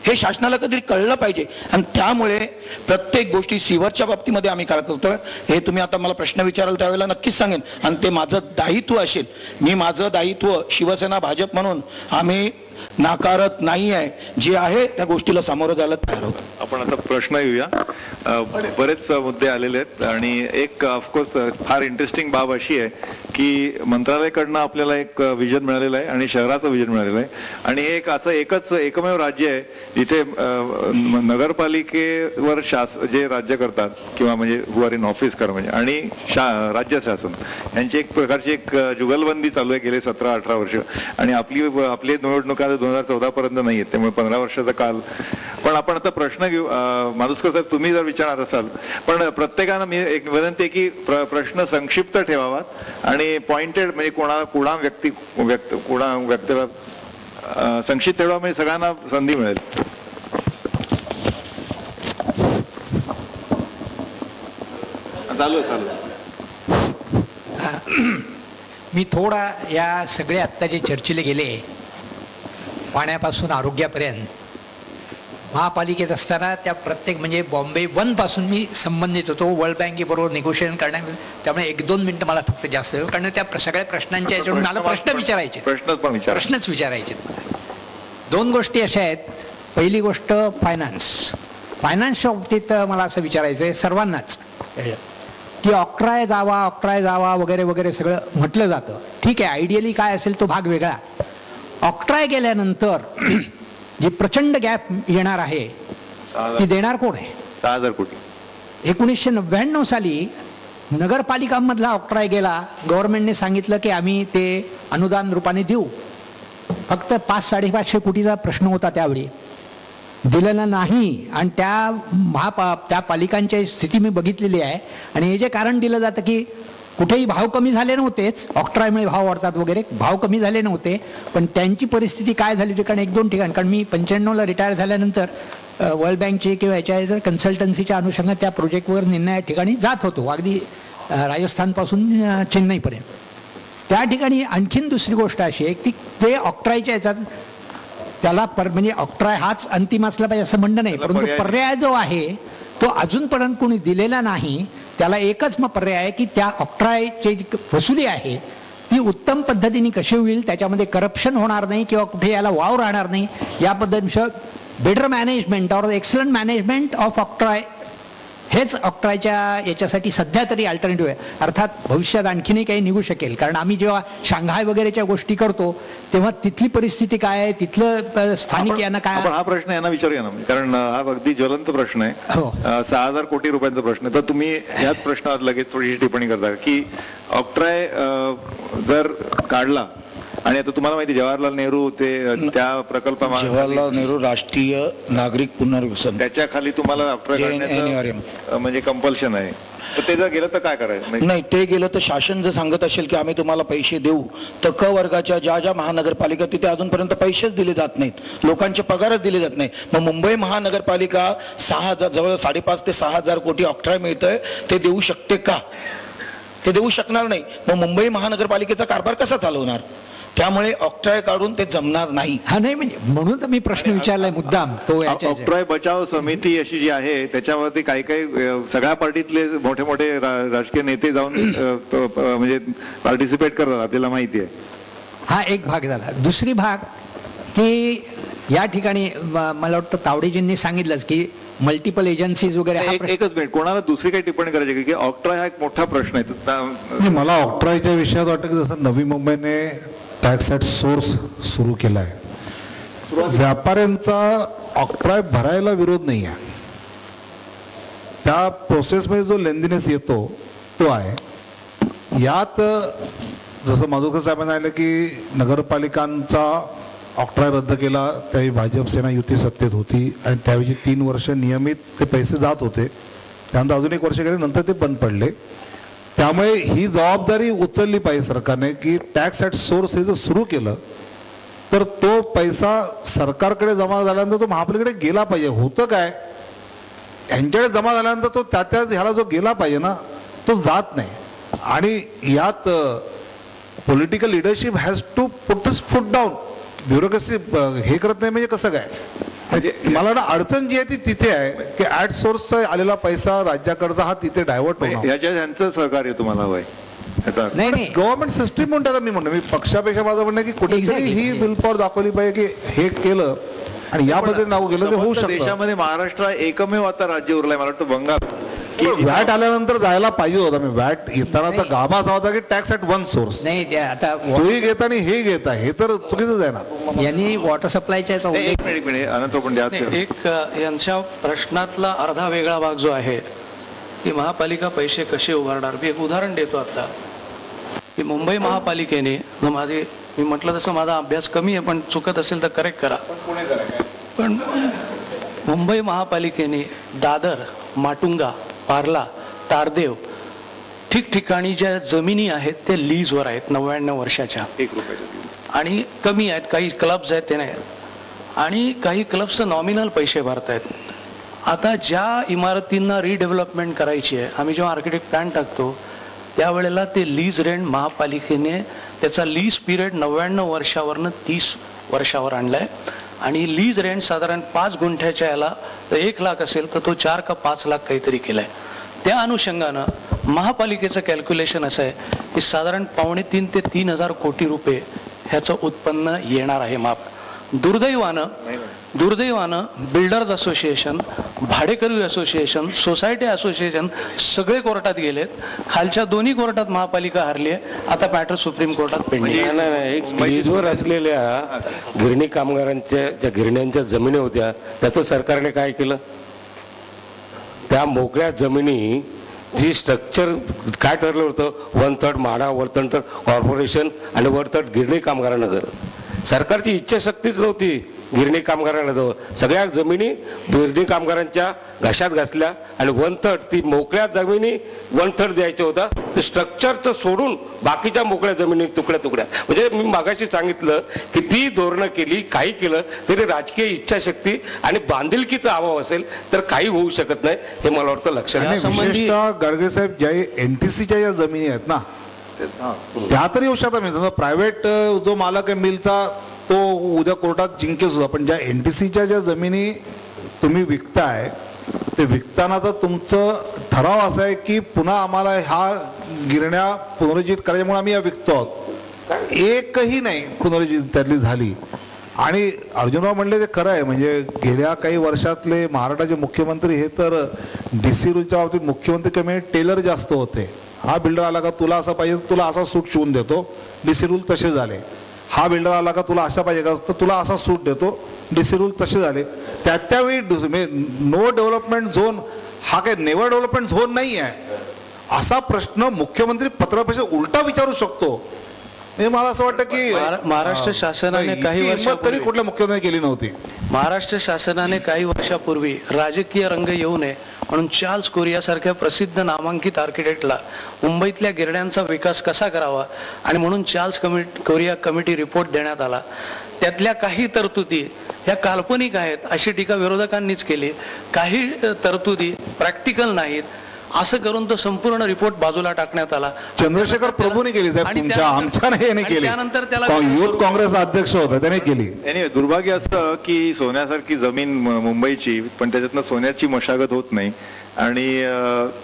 हे शासनाला कधी कळलं पाहिजे. आणि त्यामुळे प्रत्येक गोष्टी सीवरच्या बाबतीमध्ये आम्ही काय करतोय हे तुम्ही आता मला प्रश्न विचाराल त्यावेळेला नक्कीच सांगेन आणि ते माझं दायित्व असेल. मी माझं दायित्व शिवसेना भाजप म्हणून आम्ही नाकारत नाही आहे. जे आहे त्या गोष्टीला सामोरं जायला तयार आहोत. आपण आता प्रश्न येऊया. बरेच मुद्दे आलेले आहेत आणि एक ऑफकोर्स फार इंटरेस्टिंग बाब अशी आहे की मंत्रालयाकडनं आपल्याला एक विजन मिळालेलं आहे आणि शहराचं विजन मिळालेलं आहे आणि हे एक असं एकमेव राज्य आहे जिथे नगरपालिकेवर जे राज्य करतात किंवा म्हणजे हु आर इन ऑफिस कर म्हणजे आणि राज्य शासन यांची एक प्रकारची एक जुगलबंदी चालू आहे गेले 17-18 वर्ष आणि आपली निवडणुका 2014 पर्यंत नाही आहेत त्यामुळे 15 वर्षाचा काल. पण आपण आता प्रश्न घेऊ. मालुसकर साहेब तुम्ही जर विचारणार असाल पण प्रत्येकानं मी एक विनंती आहे की प्रश्न संक्षिप्त ठेवावा आणि पॉइंटेड म्हणजे कुणा व्यक्तीला संक्षिप्त ठेवा म्हणजे सगळ्यांना संधी मिळेल. चालू. मी थोडा या सगळे आत्ता जे चर्चेला गेले पाण्यापासून आरोग्यापर्यंत महापालिकेत असताना त्या प्रत्येक म्हणजे बॉम्बे 1 पासून मी संबंधित होतो वर्ल्ड बँकेबरोबर निगोशिएशन करण्यामध्ये. त्यामुळे 1-2 मिनिटं मला फक्त जास्त कारण त्या सगळ्या प्रश्नांच्या याच्यावरून मला प्रश्न विचारायचे प्रश्नच विचारायचे. 2 गोष्टी अशा आहेत. पहिली गोष्ट फायनान्सच्या बाबतीत मला असं विचारायचं आहे सर्वांनाच की ऑक्ट्राय जावा वगैरे वगैरे सगळं म्हटलं जातं. ठीक आहे आयडियली काय असेल तो भाग वेगळा. ऑक्ट्राय गेल्यानंतर जी प्रचंड गॅप येणार आहे ती देणार कोण आहे? 6,000 कोटी. 1999 साली नगरपालिकांमधला ऑक्ट्राय गेला. गव्हर्नमेंटने सांगितलं की आम्ही ते अनुदान रूपाने देऊ. फक्त 500-550 कोटीचा प्रश्न होता त्यावेळी. दिलेला नाही आणि त्या पालिकांची स्थिती मी बघितलेली आहे आणि हे जे कारण दिलं जातं की कुठेही भाव कमी झाले नव्हतेच ऑक्ट्रायमुळे भाव वाढतात वगैरे भाव कमी झाले नव्हते पण त्यांची परिस्थिती काय झाली होती कारण 1-2 ठिकाण कारण मी 95ला रिटायर झाल्यानंतर वर्ल्ड बँकचे किंवा याच्या कन्सल्टन्सीच्या अनुषंगाने त्या प्रोजेक्टवर निर्णय ठिकाणी जात होतो अगदी राजस्थानपासून चेन्नईपर्यंत. त्या ठिकाणी आणखीन दुसरी गोष्ट अशी आहे की ते ऑक्ट्रायच्या याच्यात त्याला म्हणजे ऑक्ट्राय हाच अंतिम असला पाहिजे असं म्हणणं नाही परंतु पर्याय जो आहे तो अजूनपर्यंत कोणी दिलेला नाही. त्याला एकच मग पर्याय आहे की त्या ऑक्ट्रायची जी वसुली आहे ती उत्तम पद्धतीने कशी होईल त्याच्यामध्ये करप्शन होणार नाही किंवा कुठे याला वाव राहणार नाही या पद्धतीचं better management or excellent management of octroi हेच ऑक्ट्रायच्या याच्यासाठी सध्या तरी अल्टरनेटिव्ह आहे. अर्थात भविष्यात आणखीनही काही निघू शकेल कारण आम्ही जेव्हा शांघाय वगैरेच्या गोष्टी करतो तेव्हा तिथली परिस्थिती काय आहे तिथलं स्थानिक यांना काय. हा प्रश्न यांना विचारूया ना कारण हा अगदी ज्वलंत प्रश्न आहे. 6,000 कोटी रुपयांचा प्रश्न तर तुम्ही याच प्रश्नावर लगेच थोडीशी टिप्पणी करता की ऑक्ट्राय जर काढला आणि आता तुम्हाला माहिती जवाहरलाल नेहरू ते त्या प्रकल्पामध्ये जवाहरलाल नेहरू राष्ट्रीय नागरिक पुनर्वसन त्याच्या खाली तुम्हाला म्हणजे कंपल्शन आहे तर ते जर गेलं तर काय करायचं? नाही ते गेलं तर शासन जर सांगत असेल की आम्ही तुम्हाला पैसे देऊ तर क वर्गाच्या ज्या महानगरपालिका तिथे अजूनपर्यंत पैसेच दिले जात नाहीत लोकांचे पगारच दिले जात नाही. मग मुंबई महानगरपालिका 6,000 जवळ 5.5 ते 6,000 कोटी ऑक्ट्राय मिळतंय ते देऊ शकते का? ते देऊ शकणार नाही. मग मुंबई महानगरपालिकेचा कारभार कसा चालवणार? त्यामुळे ऑक्ट्राय काढून ते जमणार नाही. हा नाही म्हणजे म्हणून तर मी प्रश्न विचारलाय मुद्दाम तो. ऑक्ट्राय बचाव समिती अशी जी आहे त्याच्यावरती काही सगळ्या पार्टीतले मोठे मोठे राजकीय नेते जाऊन म्हणजे पार्टिसिपेट करतात आपल्याला माहिती आहे. हा एक भाग झाला. दुसरी भाग की या ठिकाणी मला वाटतं तावडेजींनी सांगितलंच की मल्टिपल एजन्सीज वगैरे. एकच मिनिट कोणाला दुसरी काही टिप्पणी करायची की ऑक्ट्राय हा एक मोठा प्रश्न आहे. मला ऑक्ट्रायच्या विषयात वाटतं की जसं नवी मुंबईने टॅक्स ॲट सोर्स सुरू केला आहे व्यापाऱ्यांचा ऑक्ट्राय भरायला विरोध नाही आहे. त्या प्रोसेसमध्ये जो लेंदीनेस येतो तो आहे. यात जसं माधुकर साहेबांनी सांगितलं की नगरपालिकांचा ऑक्ट्राय रद्द केला त्यावेळी भाजप सेना युती सत्तेत होती आणि त्यावेळी 3 वर्ष नियमित ते पैसे जात होते. त्यानंतर अजून 1 वर्ष गेले नंतर ते बंद पडले. त्यामुळे ही जबाबदारी उचलली पाहिजे सरकारने की टॅक्स ॲट सोर्स हे जर सुरू केलं तर तो पैसा सरकारकडे जमा झाल्यानंतर तो महापालिकेकडे गेला पाहिजे. होतं काय यांच्याकडे जमा झाल्यानंतर तो त्या ह्याला जो गेला पाहिजे ना तो जात नाही. आणि यात political leadership has to put his foot down. Bureaucracy हे करत नाही म्हणजे कसं काय मला ना अडचण जी आहे ती तिथे आहे की ऍट सोर्सचा आलेला पैसा राज्याकडचा हा तिथे डायव्हर्ट होणार. याच्या यांचं सहकार्य तुम्हाला हवंय याचा अर्थ. नाही नाही गव्हर्नमेंट सिस्टीम म्हणतात मी म्हणतो, मी पक्षापेक्षा माझं म्हणणं आहे की कुठेतरी Exactly. ही विल पॉवर दाखवली पाहिजे की हे केलं आणि या पद्धतीने नाव गेलं ते होऊ समस्त शकतं. देशामध्ये महाराष्ट्र हा एकमेव आता राज्य उरलाय मला वाटतं बंगाल की वॅट आल्यानंतर जायला पाहिजे होता. मी वॅट येताना तर गाभा असा होता की टॅक्स ॲट वन सोर्स, नाही ते आता तोही घेता आणि हे घेता, हे तर चुकीचंच आहे ना. यांनी वॉटर सप्लायच्या याचा नाही, उल्लेख एक मिनिट अनंत पण द्या. नाही, एक यांच्या प्रश्नातला अर्धा वेगळा भाग जो आहे की महापालिका पैसे कसे उभारणार. मी एक उदाहरण देतो आता की मुंबई महापालिकेने मी म्हटलं तसं माझा अभ्यास कमी आहे, पण चुकत असेल तर करेक्ट करा. पण मुंबई महापालिकेने दादर, माटुंगा, पार्ला, तारदेव ठिकठिकाणी ज्या जमिनी आहेत ते लीजवर आहेत 99 वर्षाच्या, 1 रुपयाच्या आणि कमी आहेत. काही क्लब्स आहेत ते नाही, आणि काही क्लब्स नॉमिनल पैसे भरतायत. आता ज्या इमारतींना रिडेव्हलपमेंट करायची आहे, आम्ही जेव्हा आर्किटेक्ट प्लॅन टाकतो त्यावेळेला ते लीज रेंट महापालिकेने त्याचा लीज पिरियड 99 वर्षावरनं 30 वर्षावर आणलाय, आणि लीज रेंट साधारण 5 गुंठ्याच्या याला तर 1 लाख असेल तर तो 4 का 5 लाख काहीतरी केलाय. त्या अनुषंगानं महापालिकेचं कॅल्क्युलेशन असं आहे की साधारण 2.5 ते 3,000 कोटी रुपये ह्याचं उत्पन्न येणार आहे. दुर्दैवानं बिल्डर्स असोसिएशन, भाडेकरू असोसिएशन, सोसायटी असोसिएशन सगळे कोर्टात गेलेत. खालच्या दोन्ही कोर्टात महापालिका हारली आहे. आता मॅटर सुप्रीम कोर्टात पेंडिंग. नाही, लीजवर असलेल्या गिरणी कामगारांच्या ज्या गिरण्यांच्या जमिनी होत्या त्याचं सरकारने काय केलं? त्या मोकळ्या जमिनी जी स्ट्रक्चर काय ठरलं होतं, 1/3 म्हाडा, 1/3 कॉर्पोरेशन आणि 1/3 गिरणी कामगारांना घर. सरकारची इच्छाशक्तीच नव्हती गिरणी कामगारांना जवळ. सगळ्या जमिनी गिरणी कामगारांच्या घशात घासल्या आणि 1/3 ती मोकळ्या जमिनी 1/3 द्यायच्या होता. ते स्ट्रक्चरचं सोडून बाकीच्या मोकळ्या जमिनी तुकड्या तुकड्या. म्हणजे मी मागाशी सांगितलं की ती धोरणं केली, काही केलं तरी राजकीय इच्छाशक्ती आणि बांधिलकीचा अभाव असेल तर काही होऊ शकत नाही, हे मला वाटतं लक्षात आणि घ्या. विशेषतः गाडगे साहेब, ज्या एनटीसीच्या ज्या जमिनी आहेत ना त्या तरी येऊ शकतात. म्हणजे समजा प्रायव्हेट जो मालक आहे मिलचा तो उद्या कोर्टात जिंकेल सुद्धा, पण ज्या एनटीसीच्या ज्या जमिनी तुम्ही विकताय ते विकताना तर तुमचं ठराव असा आहे की पुन्हा आम्हाला ह्या गिरण्या पुनरुज्जीवित करायच्यामुळे आम्ही या विकतो आहोत. एकही नाही पुनरुज्जीवित त्यातली झाली. आणि अर्जुनराव म्हणले ते खरं आहे. म्हणजे गेल्या काही वर्षातले महाराष्ट्राचे मुख्यमंत्री हे तर DC रूलच्या बाबतीत मुख्यमंत्री कमी टेलर जास्त होते. हा बिल्डर आला का तुला असं पाहिजे तुला असा सूट शिवून देतो, DC रूल तसे झाले. हा बिल्डर आला का तुला असा पाहिजे का तर तुला असा सूट देतो, DC रूल तसे झाले. त्यावेळी नो डेव्हलपमेंट झोन हा काही नेव्हर डेव्हलपमेंट झोन नाही आहे असा प्रश्न मुख्यमंत्री पत्रपरिषदेत उलटा विचारू शकतो. म्हणजे मला असं वाटतं की महाराष्ट्र शासनाने काही हिंमत तरी वर्षापूर्वी कुठल्या मुख्यमंत्र्यांनी केली नव्हती. महाराष्ट्र शासनाने काही वर्षापूर्वी राजकीय रंग येऊ नये म्हणून चार्ल्स कोरिया सारख्या प्रसिद्ध नामांकित आर्किटेक्टला मुंबईतल्या गिरण्यांचा विकास कसा करावा आणि म्हणून चार्ल्स कोरिया कमिटी रिपोर्ट देण्यात आला. त्यातल्या काही तरतुदी ह्या काल्पनिक आहेत अशी टीका विरोधकांनीच केली. काही तरतुदी प्रॅक्टिकल नाहीत असं करून तो संपूर्ण रिपोर्ट बाजूला टाकण्यात आला. चंद्रशेखर प्रभूंनी केली साहेब, आणि तुमच्या आमच्या नाही याने केली. त्यानंतर त्याला युथ काँग्रेस अध्यक्ष होता त्याने केली. आणि दुर्भाग्य असतं की सोन्यासारखी जमीन मुंबईची, पण त्याच्यातनं सोन्याची मशागत होत नाही. आणि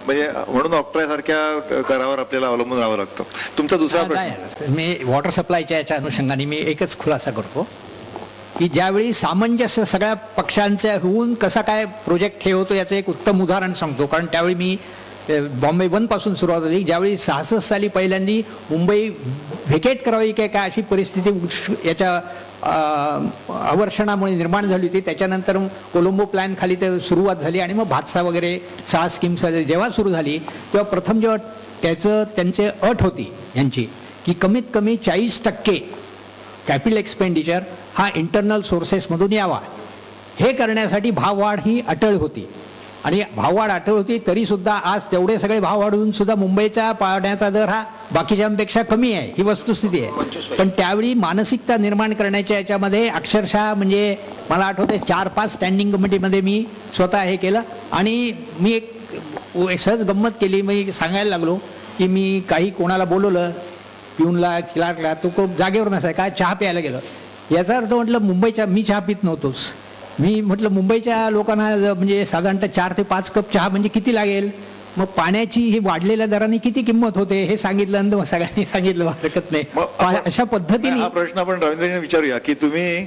म्हणजे म्हणून ऑक्ट्रासारख्या करावर आपल्याला अवलंबून राहावं लागतं. तुमचा दुसरा प्रश्न. मी वॉटर सप्लायच्या याच्या अनुषंगाने मी एकच खुलासा करतो की ज्यावेळी सामंजस्य सगळ्या पक्षांचे होऊन कसा काय प्रोजेक्ट हे होतो याचं एक उत्तम उदाहरण सांगतो. कारण त्यावेळी मी बॉम्बे 1 पासून सुरुवात होती. ज्यावेळी 66 साली पहिल्यांदी मुंबई व्हेकेट करावी काय काय अशी परिस्थिती याच्या अवर्षणामुळे निर्माण झाली होती. त्याच्यानंतर कोलंबो प्लॅन खाली ते सुरुवात झाली आणि मग भातसा वगैरे 6 स्कीम्स जेव्हा सुरू झाली तेव्हा प्रथम जेव्हा त्यांचे अट होती यांची की कमीत कमी 40% कॅपिटल एक्सपेंडिचर हा इंटरनल सोर्सेसमधून यावा. हे करण्यासाठी भाववाढ ही अटळ होती. आणि भाववाढ अटळ होती तरी सुद्धा आज तेवढे सगळे भाव वाढून सुद्धा मुंबईचा पाण्याचा दर हा बाकीच्यांपेक्षा कमी आहे, ही वस्तुस्थिती आहे. पण त्यावेळी मानसिकता निर्माण करण्याच्या याच्यामध्ये अक्षरशः म्हणजे मला आठवते 4-5 स्टँडिंग कमिटीमध्ये मी स्वतः हे केलं. आणि मी एक सहज गंमत केली. मी सांगायला लागलो की मी काही कोणाला बोलवलं पिऊनला क्लार्कला, तो खूप जागेवर नसाय काय चहा प्यायला गेलो. याचा अर्थ म्हटलं मुंबईच्या मी चहा पित नव्हतोच मी म्हटलं मुंबईच्या लोकांना म्हणजे साधारणतः 4 ते 5 कप चहा म्हणजे किती लागेल, मग पाण्याची ही वाढलेल्या दराने किती किंमत होते हे सांगितलं, मग सगळ्यांनी सांगितलं हरकत नाही. अशा पद्धतीने हा प्रश्न आपण रवींद्रजींना विचारूया की तुम्ही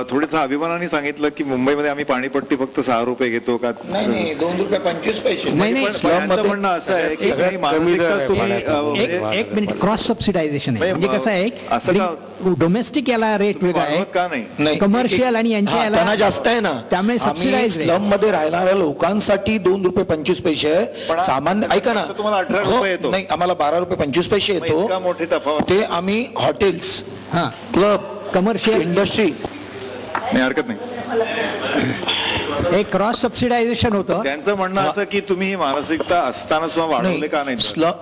थोडंसं अभिमानाने सांगितलं की मुंबईमध्ये आम्ही पाणीपट्टी फक्त 6 रुपये घेतो का? नाही, ₹2.25. नाही, पण यांचं म्हणणं असं आहे की काही मानसिकता तुम्ही एक मिनिट, क्रॉस सबसिडायझेशन आहे. म्हणजे कसं असं का? आहे, डोमेस्टिक याला रेट वेगळा वाढवत का आहे, नाही? कमर्शियल आणि यांच्या हा, याला त्यांना जास्त आहे ना. त्यामुळे सबसिडाइज स्लम मध्ये राहणाऱ्या लोकांसाठी ₹2.25 आहे. पण सामान्य ऐका ना, तर तुम्हाला 18 हो, रुपये येतो. नाही आम्हाला ₹12.25 मग इतका येतो. मोठी तफावत ते आम्ही हॉटेल्स, हा क्लब, कमर्शियल इंडस्ट्री, नाही, हरकत नाही. एक क्रॉस सबसिडायझेशन होतं. त्यांचं म्हणणं असं की तुम्ही ही मानसिकता असताना सुद्धा वाढवले का नाही?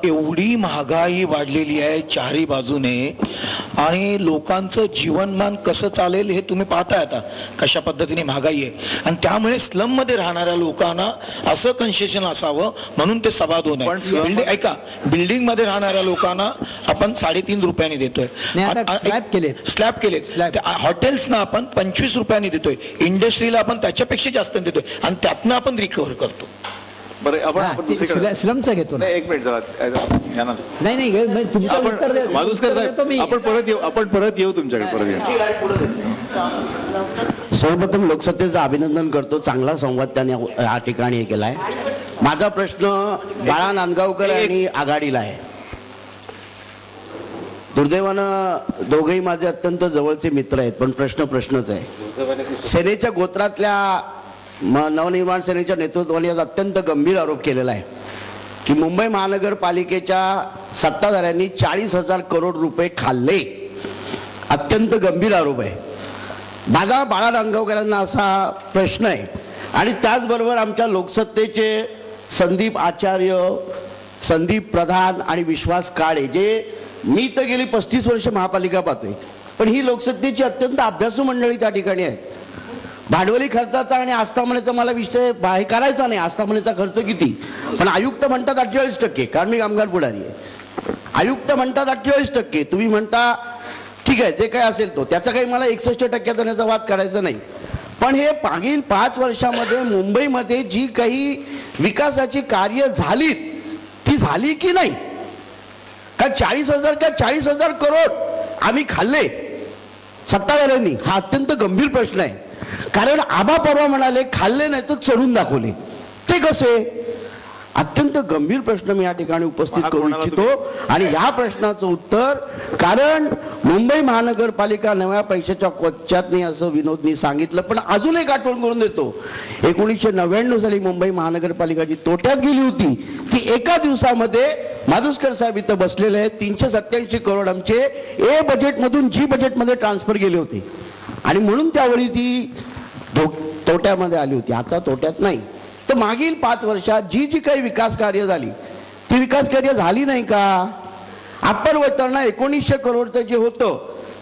एवढी महागाई वाढलेली आहे चारही बाजूने, आणि लोकांचं जीवनमान कसं चालेल हे तुम्ही पाहताय आता कशा पद्धतीने महागाई आहे. आणि त्यामुळे स्लम मध्ये राहणाऱ्या लोकांना असं कन्सेशन असावं म्हणून ते ₹2.25 पण आहे. slum- बिल्डिंग ऐका, बिल्डिंग मध्ये राहणाऱ्या लोकांना आपण ₹3.5 देतोय. नाही, आता slab केलेत. स्लॅब केले. Slab. हॉटेल्सना आपण ₹25 देतोय, इंडस्ट्रीला आपण त्याच्यापेक्षा जास्त देतोय, आणि त्यातनं आपण रिकव्हर करतो. बरं, आपण दुसरीकडे स्लमचं घेतो ना. नाही, एक मिनिट जरा या ना. नाही तुमचं आपण उत्तर द्या. माधुस्कर उत्तर देतो मी. साहेब, आपण परत येऊ तुमच्याकडे परत येऊ. सर्वप्रथम लोकसत्तेचं अभिनंदन करतो. चांगला संवाद त्याने या ठिकाणी हे केलाय. माझा प्रश्न बाळा नांदगावकर आणि आघाडीला आहे. दुर्दैवानं दोघेही माझे अत्यंत जवळचे मित्र आहेत, पण प्रश्नच आहे. सेनेच्या गोत्रातल्या नवनिर्माण सेनेच्या नेतृत्वाने आज अत्यंत गंभीर आरोप केलेला आहे की मुंबई महानगरपालिकेच्या सत्ताधाऱ्यांनी 40,000 करोड रुपये खाल्ले. अत्यंत गंभीर आरोप आहे. माझा बाळा नांदगावकरांना असा प्रश्न आहे, आणि त्याचबरोबर आमच्या लोकसत्तेचे संदीप आचार्य, संदीप प्रधान आणि विश्वास काळे, जे मी तर गेली 35 वर्ष महापालिका पाहतोय, पण ही लोकसत्तेची अत्यंत अभ्यासू मंडळी त्या ठिकाणी आहेत. भांडवली खर्चाचा आणि आस्थापनेचा मला विषय बाहेर करायचा नाही, आस्थापनेचा खर्च किती, पण आयुक्त म्हणतात 48%, कारण मी कामगार पुढारी आहे. आयुक्त म्हणतात 48%, तुम्ही म्हणता ठीक आहे जे काय असेल तो, त्याचा काही मला 61% देण्याचा वाद करायचा नाही. पण हे मागील 5 वर्षामध्ये मुंबईमध्ये जी काही विकासाची कार्य झालीत ती झाली की नाही? का 40,000 करोड आम्ही खाल्ले सत्ताधाऱ्यांनी? हा अत्यंत गंभीर प्रश्न आहे. कारण आबा परवा म्हणाले खाल्ले नाही तर चढून दाखवले, ते कसे? अत्यंत गंभीर प्रश्न मी या ठिकाणी उपस्थित करू इच्छितो. आणि या प्रश्नाचं उत्तर, कारण मुंबई महानगरपालिका नव्या पैशाच्या कोच्यात नाही असं विनोदनी सांगितलं, पण अजून एक आठवण करून देतो. 1999 साली मुंबई महानगरपालिका जी तोट्यात गेली होती ती एका दिवसामध्ये, माधुस्कर साहेब इथं बसलेले आहेत, 387 करोड आमचे ए बजेटमधून जी बजेटमध्ये ट्रान्सफर गेले होते, आणि म्हणून त्यावेळी ती तोट्यामध्ये आली होती. आता तोट्यात नाही. तर मागील 5 वर्षात जी काही विकास कार्य झाली ती विकास कार्य झाली नाही का? अप्पर वैतरणा 1900 करोडचं जे होतं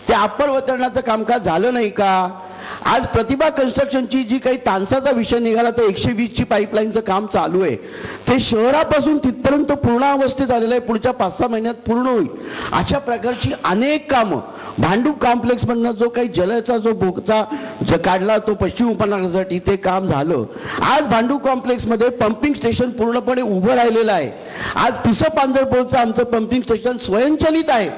ते अप्पर वैतरणाचं कामकाज झालं नाही का? आज प्रतिभा कन्स्ट्रक्शनची जी काही तानसाचा विषय निघाला, तर 120ची पाईपलाईनचं काम चालू आहे. ते शहरापासून तिथपर्यंत पूर्णावस्थेत आलेलं आहे, पुढच्या 5-6 महिन्यात पूर्ण होईल. अशा प्रकारची अनेक कामं, भांडूप कॉम्प्लेक्समधनं जो काही जलचा जो बोगचा काढला तो पश्चिम उपनगरासाठी, ते काम झालं. आज भांडूप कॉम्प्लेक्समध्ये पंपिंग स्टेशन पूर्णपणे उभं राहिलेलं आहे. आज पिसं पांजरपोळचं आमचं पंपिंग स्टेशन स्वयंचलित आहे.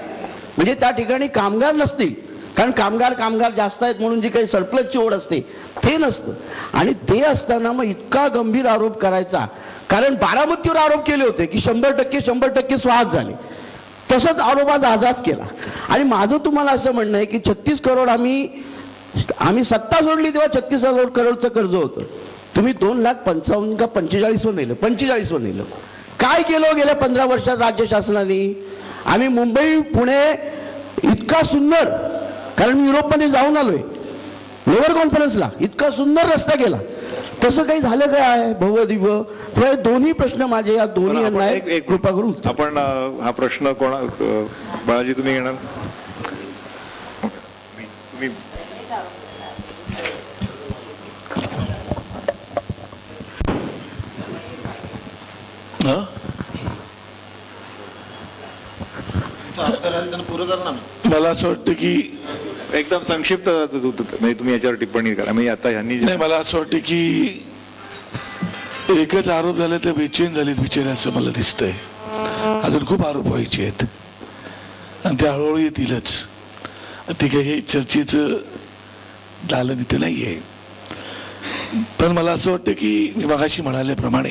म्हणजे त्या ठिकाणी कामगार नसतील, कारण कामगार जास्त आहेत म्हणून जी काही सरप्लसची ओढ असते ते नसतं. आणि ते असताना मग इतका गंभीर आरोप करायचा, कारण बारामतीवर आरोप केले होते की 100% स्वाहात झाले, तसंच आरोप आज केला. आणि माझं तुम्हाला असं म्हणणं आहे की 36 करोड आम्ही सत्ता सोडली तेव्हा 36,000 करोडचं कर्ज होतं. तुम्ही 2,55,000 का 45वर नेलं, 45वर नेलं. काय केलं गेल्या 15 वर्षात राज्य शासनाने? आम्ही मुंबई पुणे इतका सुंदर, कारण मी युरोपमध्ये जाऊन आलोय लेबर कॉन्फरन्सला, इतका सुंदर रस्ता केला, तसं काही झालं काय भव्य दिव्य? तर दोन्ही प्रश्न माझे या दोन्ही यांना एक कृपा करून आपण हा प्रश्न बाळाजी तुम्ही घेणार? तुम्ही मला असं वाटतं की एकदम संक्षिप्त म्हणजे तुम्ही याच्यावर टिप्पणी करा. म्हणजे आता ह्यांनी नाही, मला असं वाटतं की एकच आरोप झाले तर बेचैन झालेत बिचारे असं मला दिसतंय. अजून खूप आरोप व्हायचे आहेत आणि ते हळूहळू येतीलच. ते काही चर्चेचं झालं तिथे नाही आहे. पण मला असं वाटतं की मी मगाशी म्हणाल्याप्रमाणे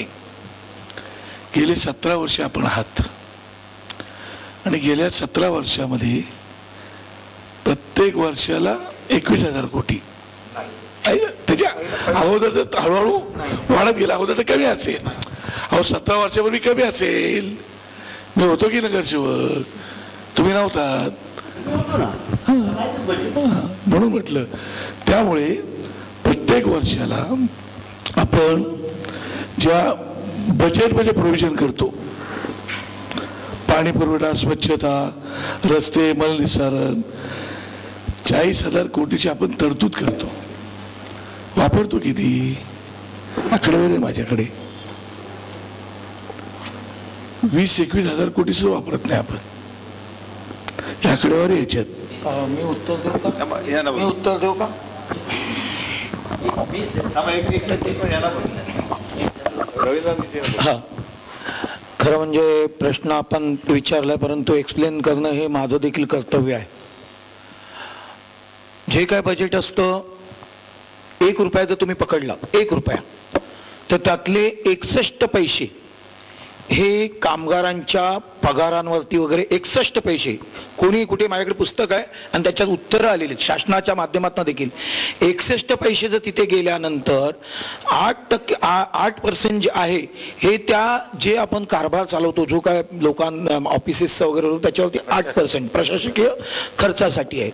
गेले 17 वर्ष आपण आहात आणि गेल्या 17 वर्षामध्ये प्रत्येक वर्षाला 21,000 कोटी. त्याच्या अगोदर तर हळूहळू वाढत गेला. अगोदर तर कमी असेल. 17 वर्षापूर्वी कमी असेल. मी होतो की नगरसेवक, तुम्ही नव्हतात म्हणून म्हटलं. त्यामुळे प्रत्येक वर्षाला आपण ज्या बजेटमध्ये प्रोव्हिजन करतो, पाणी पुरवठा, स्वच्छता, रस्ते, मलनिस्सारण, 40,000 कोटीची आपण तरतूद करतो. वापरतो किती? आकडेवारी आहे माझ्याकडे. 20-21,000 कोटी सुद्धा वापरत नाही आपण. या आकडेवारी याच्यात मी उत्तर देऊ का? या ना मी उत्तर देऊ का? हा, खरं म्हणजे प्रश्न आपण विचारलाय, परंतु एक्सप्लेन करणं हे माझं देखील कर्तव्य आहे. जे काय बजेट असतं, 1 रुपया जर तुम्ही पकडला, 1 रुपया, तर त्यातले 61 पैसे हे कामगारांच्या पगारांवरती वगैरे 61 पैसे. कोणी कुठे, माझ्याकडे पुस्तक आहे आणि त्याच्यात उत्तरं आलेली आहेत शासनाच्या माध्यमातून देखील. 61 पैसे जर तिथे गेल्यानंतर 8% जे आहे हे त्या जे आपण कारभार चालवतो, जो काय लोकांना ऑफिसेसचा वगैरे होतो त्याच्यावरती 8% प्रशासकीय खर्चासाठी आहे.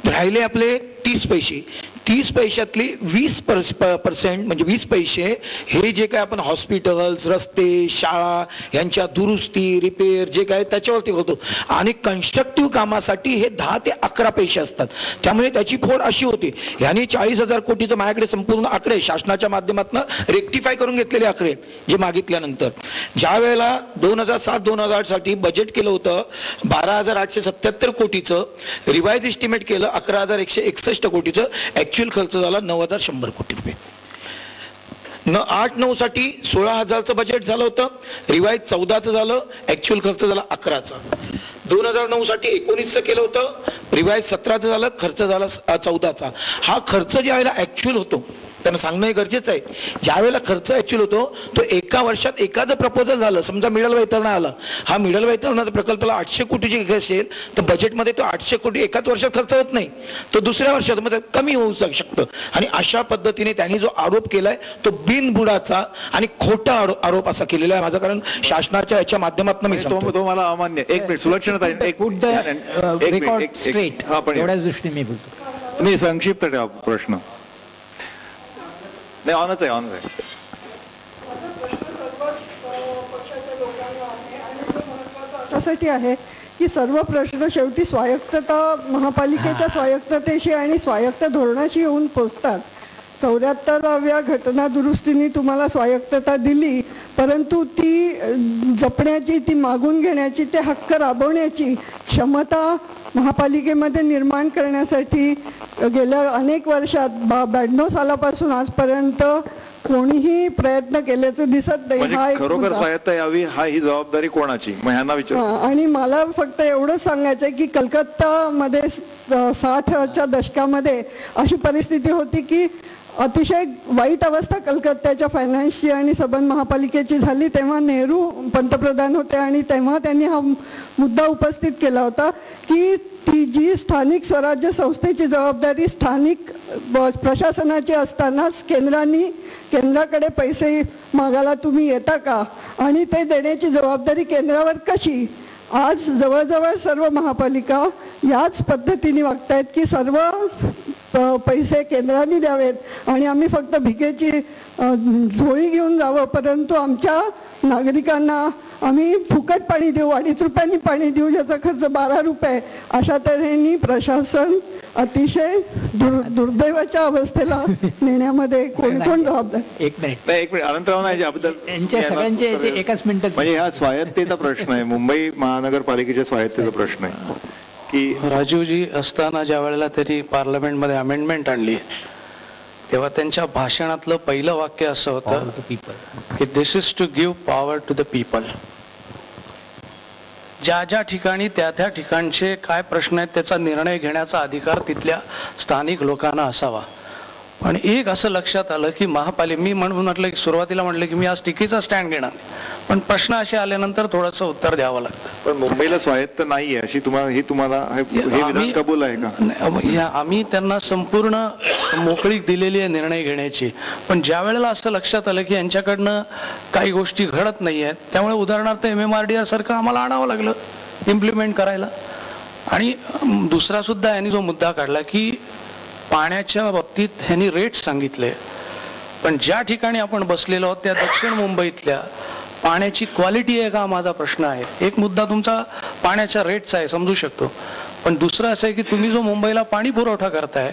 राहिले आपले 30 पैसे. 30 पैशातली 20% म्हणजे 20 पैसे हे जे काय आपण हॉस्पिटल्स, रस्ते, शाळा यांच्या दुरुस्ती, रिपेअर जे काय त्याच्यावरती होतो. आणि कन्स्ट्रक्टिव्ह कामासाठी हे 10 ते 11 पैसे असतात. त्यामुळे त्याची फोड अशी होती. ह्यांनी 40,000 कोटीचं माझ्याकडे संपूर्ण आकडे शासनाच्या माध्यमातून रेक्टिफाय करून घेतलेले आकडे जे मागितल्यानंतर. ज्या वेळेला 2007-2008 साठी बजेट केलं होतं 12,877 कोटीचं, रिवाइज एस्टिमेट केलं 11,161 कोटीचं, ऍक्च्युअल खर्च झाला 9,100 कोटी रुपये. 8-9 साठी 16,000चं बजेट झालं होतं, रिवाइज 14चं झालं, ऍक्च्युअल खर्च झाला 11चा. 2009 साठी 19चं केलं होतं, रिवाइज 17चं झालं, खर्च झाला 14चा. हा खर्च ज्या वेळेला ऍक्च्युअल होतो त्यांना सांगणं हे गरजेचं आहे. ज्या वेळेला खर्च ऍक्च्युअल होतो तो एका वर्षात एकाचं प्रपोजल झालं. समजा मिडल वैतरणा आला, हा मिडल वैतरणाचा प्रकल्पाला 800 कोटीची असेल तर बजेटमध्ये तो 800 कोटी एकाच वर्षात खर्च होत नाही, तो दुसऱ्या वर्षात मध्ये कमी होऊ शकतं. आणि अशा पद्धतीने त्यांनी जो आरोप केलाय तो बिनबुडाचा आणि खोटा आरोप असा केलेला आहे माझा. कारण शासनाच्या याच्या माध्यमातून मी तो मला अमान्य. एक मिनिट सुलक्षणता, एक रेकॉर्ड स्ट्रेट एवढ्याच दृष्टीने मी बोलतो. तुम्ही संक्षिप्त ठेवा प्रश्न. नाही, ऑनच आहे. त्यासाठी आहे की सर्व प्रश्न शेवटी स्वायत्तता, महापालिकेच्या स्वायत्ततेशी आणि स्वायत्त धोरणाशी येऊन पोचतात. 74व्या घटना दुरुस्तीने तुम्हाला स्वायत्तता दिली, परंतु ती जपण्याची, ती मागून घेण्याची, ते हक्क राबवण्याची क्षमता महापालिकेमध्ये निर्माण करण्यासाठी गेल्या अनेक वर्षात 92 सालापासून आजपर्यंत कोणीही प्रयत्न केल्याचं दिसत नाही. हा एक खरोखर स्वायत्त यावी, ही जबाबदारी कोणाची? ह्यांना विचार. आणि मला फक्त एवढंच सांगायचं आहे की कलकत्तामध्ये 60च्या दशकामध्ये अशी परिस्थिती होती की अतिशय वाईट अवस्था कलकत्त्याच्या फायनान्सची आणि सबंध महापालिकेची झाली. तेव्हा नेहरू पंतप्रधान होते आणि तेव्हा त्यांनी हा मुद्दा उपस्थित केला होता की ती जी स्थानिक स्वराज्य संस्थेची जबाबदारी स्थानिक प्रशासनाची असतानाच केंद्राकडे पैसे मागायला तुम्ही येता का, आणि ते देण्याची जबाबदारी केंद्रावर कशी. आज जवळजवळ सर्व महापालिका याच पद्धतीने वागतायत की सर्व पैसे केंद्राने द्यावेत आणि आम्ही फक्त भिकेची झोळी घेऊन जावं, परंतु आमच्या नागरिकांना आम्ही फुकट पाणी देऊ, 2.5 रुपयांनी पाणी देऊ, ज्याचा खर्च 12 रुपये. अशा तऱ्हेने प्रशासन अतिशय दुर्दैवाच्या अवस्थेला नेण्यामध्ये कोण जबाबदार. एक मिनिट अनंतराव याबद्दल यांच्या सगळ्यांचे एकाच मिनिटात. म्हणजे हा स्वायत्तेचा प्रश्न आहे, मुंबई महानगरपालिकेच्या स्वायत्तेचा प्रश्न आहे की राजीवजी असताना ज्या वेळेला त्यांनी पार्लमेंटमध्ये अमेंडमेंट आणली तेव्हा त्यांच्या भाषणातलं पहिलं वाक्य असं होतं की this is to give power to the people. ज्या ज्या ठिकाणी त्या त्या ठिकाणचे काय प्रश्न आहेत त्याचा निर्णय घेण्याचा अधिकार तिथल्या स्थानिक लोकांना असावा. पण एक असं लक्षात आलं की मी म्हणून म्हटलं की सुरुवातीला म्हटलं की मी आज टीकेचा स्टँड घेणार, पण प्रश्न असे आल्यानंतर थोडंसं उत्तर द्यावं लागतं. पण मुंबईला स्वायत्त नाहीये अशी तुम्हाला हे विधान कबूल आहे का? आम्ही त्यांना संपूर्ण मोकळीक दिलेली आहे निर्णय घेण्याची, पण ज्या वेळेला असं लक्षात आलं की यांच्याकडनं काही गोष्टी घडत नाही आहेत, त्यामुळे उदाहरणार्थ MMRDA सारखं आम्हाला आणावं लागलं इम्प्लिमेंट करायला. आणि दुसरा सुद्धा यांनी जो मुद्दा काढला की पाण्याच्या बाबतीत ह्यांनी रेट सांगितले, पण ज्या ठिकाणी आपण बसलेलो आहोत त्या दक्षिण मुंबईतल्या पाण्याची क्वालिटी आहे का माझा प्रश्न आहे. एक मुद्दा तुमचा पाण्याच्या रेटचा आहे, समजू शकतो, पण दुसरं असं आहे की तुम्ही जो मुंबईला पाणी पुरवठा करताय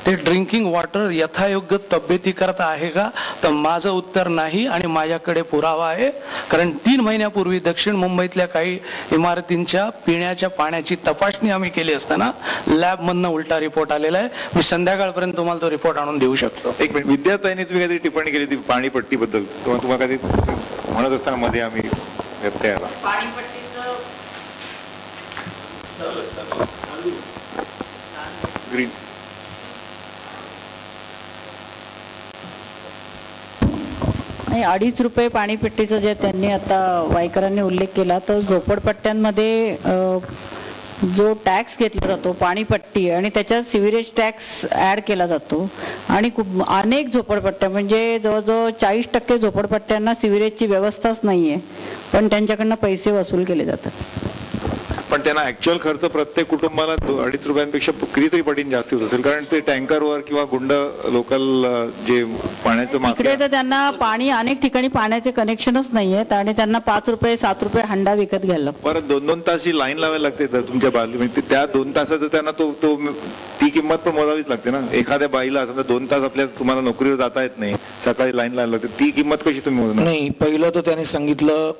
ते ड्रिंकिंग वॉटर यथायोग्य तब्येतीकरता आहे का, तर माझं उत्तर नाही. आणि माझ्याकडे पुरावा आहे, कारण 3 महिन्यापूर्वी दक्षिण मुंबईतल्या काही इमारतींच्या पिण्याच्या पाण्याची तपासणी आम्ही केली असताना लॅबमधनं उलटा रिपोर्ट आलेला आहे. मी संध्याकाळपर्यंत तुम्हाला तो रिपोर्ट आणून देऊ शकतो. एक मिनिट, विद्याताईंनी तुम्ही काहीतरी टिप्पणी केली ती पाणीपट्टीबद्दल, तुम्हाला काहीतरी म्हणत असताना मध्ये आम्ही व्यत्यय आला. ग्रीन ₹2.5 पाणीपट्टीचं जे त्यांनी आता वायकरांनी उल्लेख केला, तर झोपडपट्ट्यांमध्ये जो टॅक्स घेतला जातो पाणीपट्टी आणि त्याच्यात सिव्हिरेज टॅक्स ॲड केला जातो. आणि अनेक झोपडपट्ट्या म्हणजे जवळजवळ 40% झोपडपट्ट्यांना सिव्हिरेजची व्यवस्थाच नाही आहे, पण त्यांच्याकडनं पैसे वसूल केले जातात. पण त्यांना ऍक्च्युअल खर्च प्रत्येक कुटुंबाला ₹2.5 कितीतरी पटीने जास्त होत असेल, कारण ते टँकरवर किंवा गुंड लोकल जे पाण्याचं इकडे तर त्यांना पाणी अनेक ठिकाणी पाण्याचे कनेक्शनच नाही आहेत आणि त्यांना ₹5 ₹7 हंडा विकत घ्यायला. परत 2-2 तासची लाईन लावायला लागते तुमच्या बाजू, म्हणजे त्या 2 तासाचं त्यांना ती किंमत पण मोजावीच लागते ना. एखाद्या बाईला समजा 2 तास आपल्याला तुम्हाला नोकरीवर जाता येत नाही, सकाळी लाईन लावायला लागते, ती किंमत कशी तुम्ही मोजणार? नाही, पहिलं तर त्यांनी सांगितलं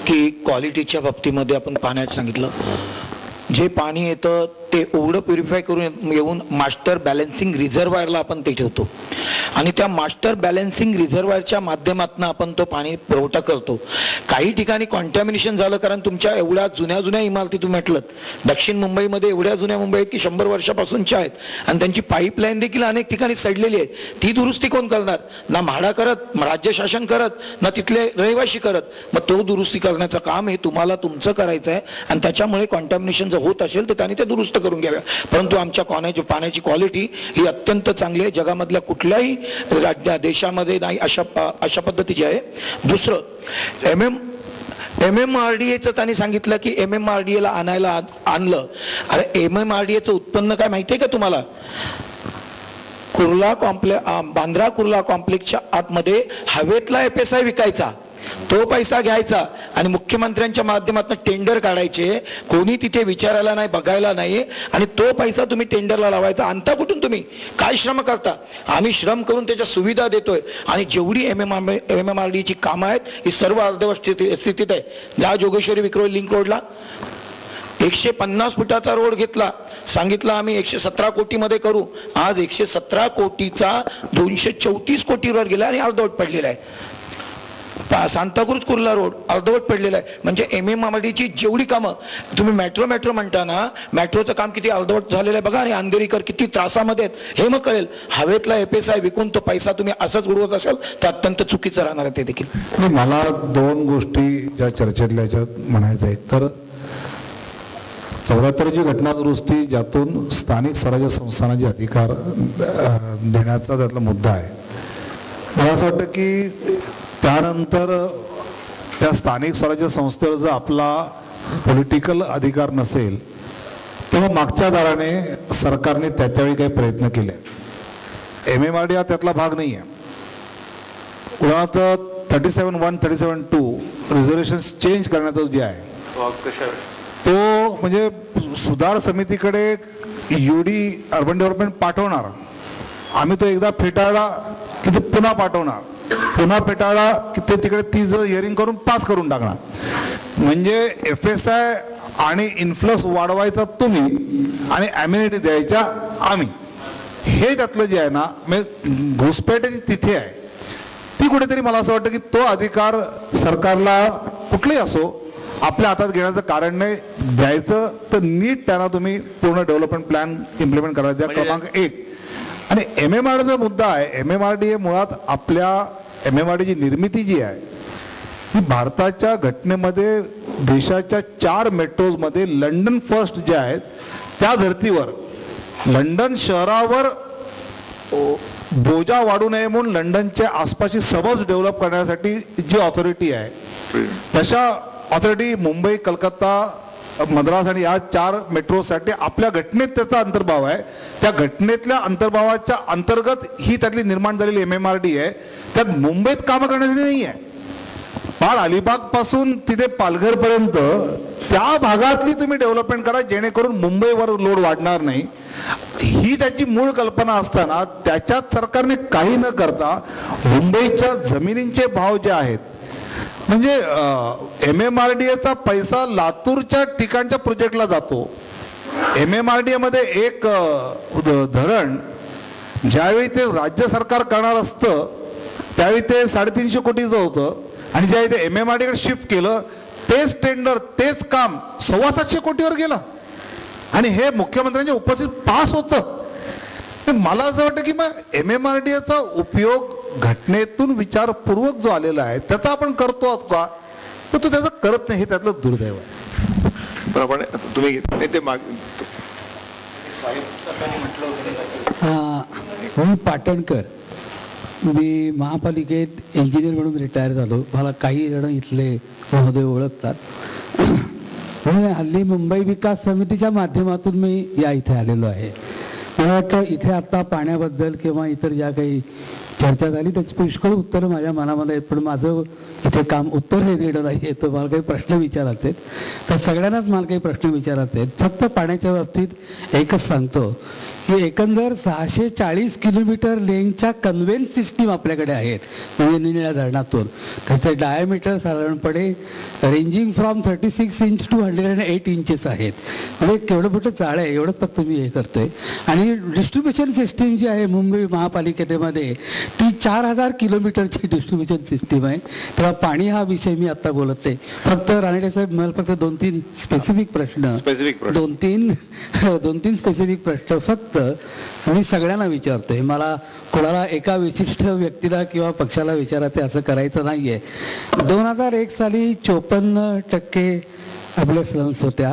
की क्वालिटीच्या बाबतीमध्ये आपण पाण्यात सांगितलं जे पाणी येतं ते एवढं प्युरिफाय करून येऊन मास्टर बॅलन्सिंग रिझर्वायरला आपण ते ठेवतो आणि त्या मास्टर बॅलन्सिंग रिझर्वायरच्या माध्यमातून आपण तो पाणी पुरवठा करतो. काही ठिकाणी कॉन्टॅमिनेशन झालं, कारण तुमच्या एवढ्या जुन्या इमारती तुम्ही म्हटलं दक्षिण मुंबईमध्ये एवढ्या जुन्या मुंबई आहेत की 100 वर्षापासूनच्या आहेत आणि त्यांची पाईपलाईन देखील अनेक ठिकाणी सडलेली आहे. ती दुरुस्ती कोण करणार? ना म्हाडा करत, राज्य शासन करत, ना तिथले रहिवाशी करत. मग तो दुरुस्ती करण्याचं काम हे तुम्हाला तुमचं करायचं आहे आणि त्याच्यामुळे कॉन्टॅमिनेशन जर होत असेल तर त्यांनी ते दुरुस्त करून घ्याव्या. परंतु आमच्या पाण्याची क्वालिटी ही अत्यंत चांगली आहे, जगामधल्या कुठल्याही देशामध्ये नाही अशा पद्धतीची आहे. दुसरं MMRDAचं त्यांनी सांगितलं की MMRDA ला आणलं. अरे MMRDAचं उत्पन्न काय माहितीये का तुम्हाला? बांद्रा कुर्ला कॉम्प्लेक्सच्या आतमध्ये हवेतला FSI विकायचा, तो पैसा घ्यायचा आणि मुख्यमंत्र्यांच्या माध्यमातून टेंडर काढायचे, कोणी तिथे विचारायला नाही, बघायला नाही, आणि तो पैसा तुम्ही टेंडरला लावायचा. आणता कुठून तुम्ही? काय श्रम करता? आम्ही श्रम करून त्याच्या सुविधा देतोय आणि जेवढी MMRDAची कामं आहेत ही सर्व अर्धवट स्थितीत आहे. जा जोगेश्वरी विक्रोळी लिंक रोडला 150 फुटाचा रोड घेतला, सांगितलं आम्ही 117 कोटीमध्ये करू. आज 117 कोटीचा 234 कोटीवर गेला आणि अर्धवट पडलेला आहे. सांताक्रुज कुर्ला रोड अर्धवट पडलेला आहे. म्हणजे MMRDAची जेवढी कामं, तुम्ही मेट्रो म्हणता ना, मेट्रोचं काम किती अर्धवट झालेलं आहे बघा, आणि अंधेरीकर किती त्रासामध्ये आहेत हे मग कळेल. हवेतला FSI विकून तो पैसा तुम्ही असंच उडवत असाल तर अत्यंत चुकीचं राहणार आहे ते देखील. मला 2 गोष्टी ज्या चर्चेतल्या याच्यात म्हणायचं आहे, तर 74ची घटना दुरुस्ती ज्यातून स्थानिक स्वराज्य संस्थांचे अधिकार देण्याचा त्यातला मुद्दा आहे. मला असं वाटतं की त्यानंतर त्या स्थानिक स्वराज्य संस्थेवर जर आपला पॉलिटिकल अधिकार नसेल तेव्हा मागच्या दाराने सरकारने त्यावेळी काही प्रयत्न केले. MMRDA त्यातला भाग नाही आहे. उदाहरणार्थ 37(1), 37(2) रिझर्वेशन चेंज करण्याचं जे आहे तो म्हणजे सुधार समितीकडे UD अर्बन डेव्हलपमेंट पाठवणार, आम्ही तो एकदा फेटाळला की ते पुन्हा पाठवणार, पुन्हा पेटाळा की ते तिकडे 30 हिअरिंग करून पास करून टाकणार. म्हणजे FSI आणि इन्फ्लक्स वाढवायचा तुम्ही आणि अम्युनिटी द्यायच्या आम्ही. हे त्यातलं जे आहे ना म्हणजे घुसपेट तिथे आहे. ती कुठेतरी मला असं वाटतं की तो अधिकार सरकारला कुठलेही असो आपल्या हातात घेण्याचं कारण नाही. द्यायचं तर नीट त्यांना तुम्ही पूर्ण डेव्हलपमेंट प्लॅन इम्प्लिमेंट करायला द्या. क्रमांक 1. आणि MMRDचा मुद्दा आहे. MMRD हे मुळात आपल्या MMRDची निर्मिती जी आहे ही भारताच्या घटनेमध्ये देशाच्या 4 मेट्रोजमध्ये लंडन फर्स्ट जे आहेत त्या धर्तीवर लंडन शहरावर बोजा वाढू नये म्हणून लंडनच्या आसपासची सबब्स डेव्हलप करण्यासाठी जी ऑथॉरिटी आहे तशा ऑथॉरिटी मुंबई, कलकत्ता, मद्रास आणि या 4 मेट्रोसाठी आपल्या घटनेत त्याचा अंतर्भाव आहे. त्या घटनेतल्या अंतर्भावाच्या अंतर्गत ही त्यातली निर्माण झालेली MMRD आहे. त्यात मुंबईत कामं करण्यासाठी नाही आहे. पार अलिबाग पासून तिथे पालघरपर्यंत त्या भागातली तुम्ही डेव्हलपमेंट करा जेणेकरून मुंबईवर लोड वाढणार नाही. ही त्याची मूळ कल्पना असताना त्याच्यात सरकारने काही न करता मुंबईच्या जमिनींचे भाव जे आहेत म्हणजे MMRDAचा पैसा लातूरच्या ठिकाणच्या प्रोजेक्टला जातो. MMRDA मध्ये एक धरण ज्यावेळी ते राज्य सरकार करणार असतं त्यावेळी ते 350 कोटीचं होतं आणि ज्यावेळी ते MMRDA कडे शिफ्ट केलं तेच टेंडर तेच काम 725 कोटीवर गेलं आणि हे मुख्यमंत्र्यांच्या उपस्थितीत पास होतं. मला असं वाटतं की मग MMRDAचा उपयोग घटनेतून विचारपूर्वक जो आलेला आहे त्याचा आपण करतो आहोत का, तर तो त्याचा करत नाही. हे त्यातलं दुर्दैव आहे. पण आपण तुम्ही ते मी पाटणकर, मी महापालिकेत इंजिनियर म्हणून रिटायर झालो. मला काही जण इथले महोदय ओळखतात. मी हल्ली मुंबई विकास समितीच्या माध्यमातून मी या इथे आलेलो आहे. मला वाटतं इथे आता पाण्याबद्दल किंवा इतर ज्या काही चर्चा झाली त्याची पुष्कळ उत्तरं माझ्या मनामध्ये आहेत. पण माझं इथे काम उत्तर हे देणं नाही आहे. तर मला काही प्रश्न विचारायचे आहेत. तर सगळ्यांनाच मला काही प्रश्न विचारायचे आहेत. फक्त पाण्याच्या बाबतीत एकच सांगतो की एकंदर 640 किलोमीटर लेनच्या कन्व्हेन्स सिस्टीम आपल्याकडे आहेत म्हणजे निळ्या धरणातून. त्याचे डायमीटर साधारणपणे ranging from 36 inch to 108 inches आहेत. म्हणजे केवढं मोठं जाळं आहे एवढंच फक्त मी हे करतोय. आणि डिस्ट्रीब्युशन सिस्टीम जी आहे मुंबई महापालिकेमध्ये ती 4000 किलोमीटरची डिस्ट्रीब्युशन सिस्टीम आहे. तेव्हा पाणी हा विषय मी आता बोलत नाही. फक्त रानडे साहेब मला फक्त 2-3 स्पेसिफिक प्रश्न 2-3 स्पेसिफिक प्रश्न फक्त मी सगळ्यांना विचारतोय. मला कोणाला एका विशिष्ट व्यक्तीला किंवा पक्षाला विचारायचं असं करायचं नाहीये. 2001 साली 54% आपल्या स्लम्स होत्या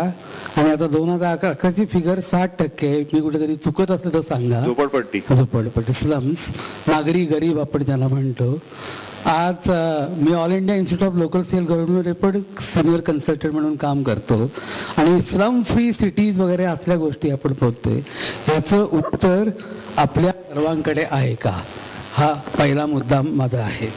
आणि आता 2011ची फिगर 60%. मी कुठेतरी चुकत असलं तर सांगा. झोपडपट्टी स्लम्स, नागरी गरीब आपण ज्याला म्हणतो. आज मी all India institute of local self गव्हर्नमेंटमध्ये पण सिनियर कन्सल्टंट म्हणून काम करतो आणि स्लम फ्री सिटीज वगैरे असल्या गोष्टी आपण बोलतोय. याचं उत्तर आपल्या सर्वांकडे आहे का, हा पहिला मुद्दा माझा आहे.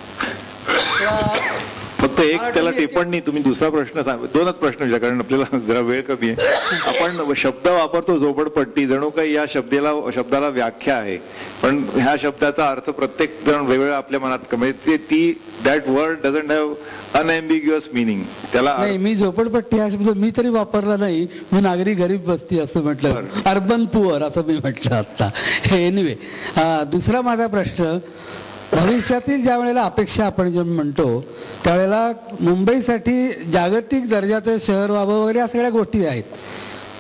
फक्त एक त्याला टिप्पणी, तुम्ही दुसरा प्रश्न सांग. 2च प्रश्न विचार कारण आपल्याला जरा वेळ कमी आहे. आपण शब्द वापरतो झोपडपट्टी, जणू काही या शब्दाला व्याख्या आहे. पण ह्या शब्दाचा अर्थ प्रत्येक जण वेगवेगळा आपल्या मनात म्हणजे ती that word doesn't have unambiguous meaning. त्याला नाही, मी झोपडपट्टी हा शब्द मी तरी वापरला नाही. मी नागरी गरीब वस्ती असं म्हटलं, अर्बन पुअर असं मी म्हटलं आता. एनिवे, दुसरा माझा प्रश्न, भविष्यातील ज्या वेळेला अपेक्षा आपण जे म्हणतो त्यावेळेला मुंबईसाठी जागतिक दर्जाचं शहर व्हावं वगैरे या सगळ्या गोष्टी आहेत.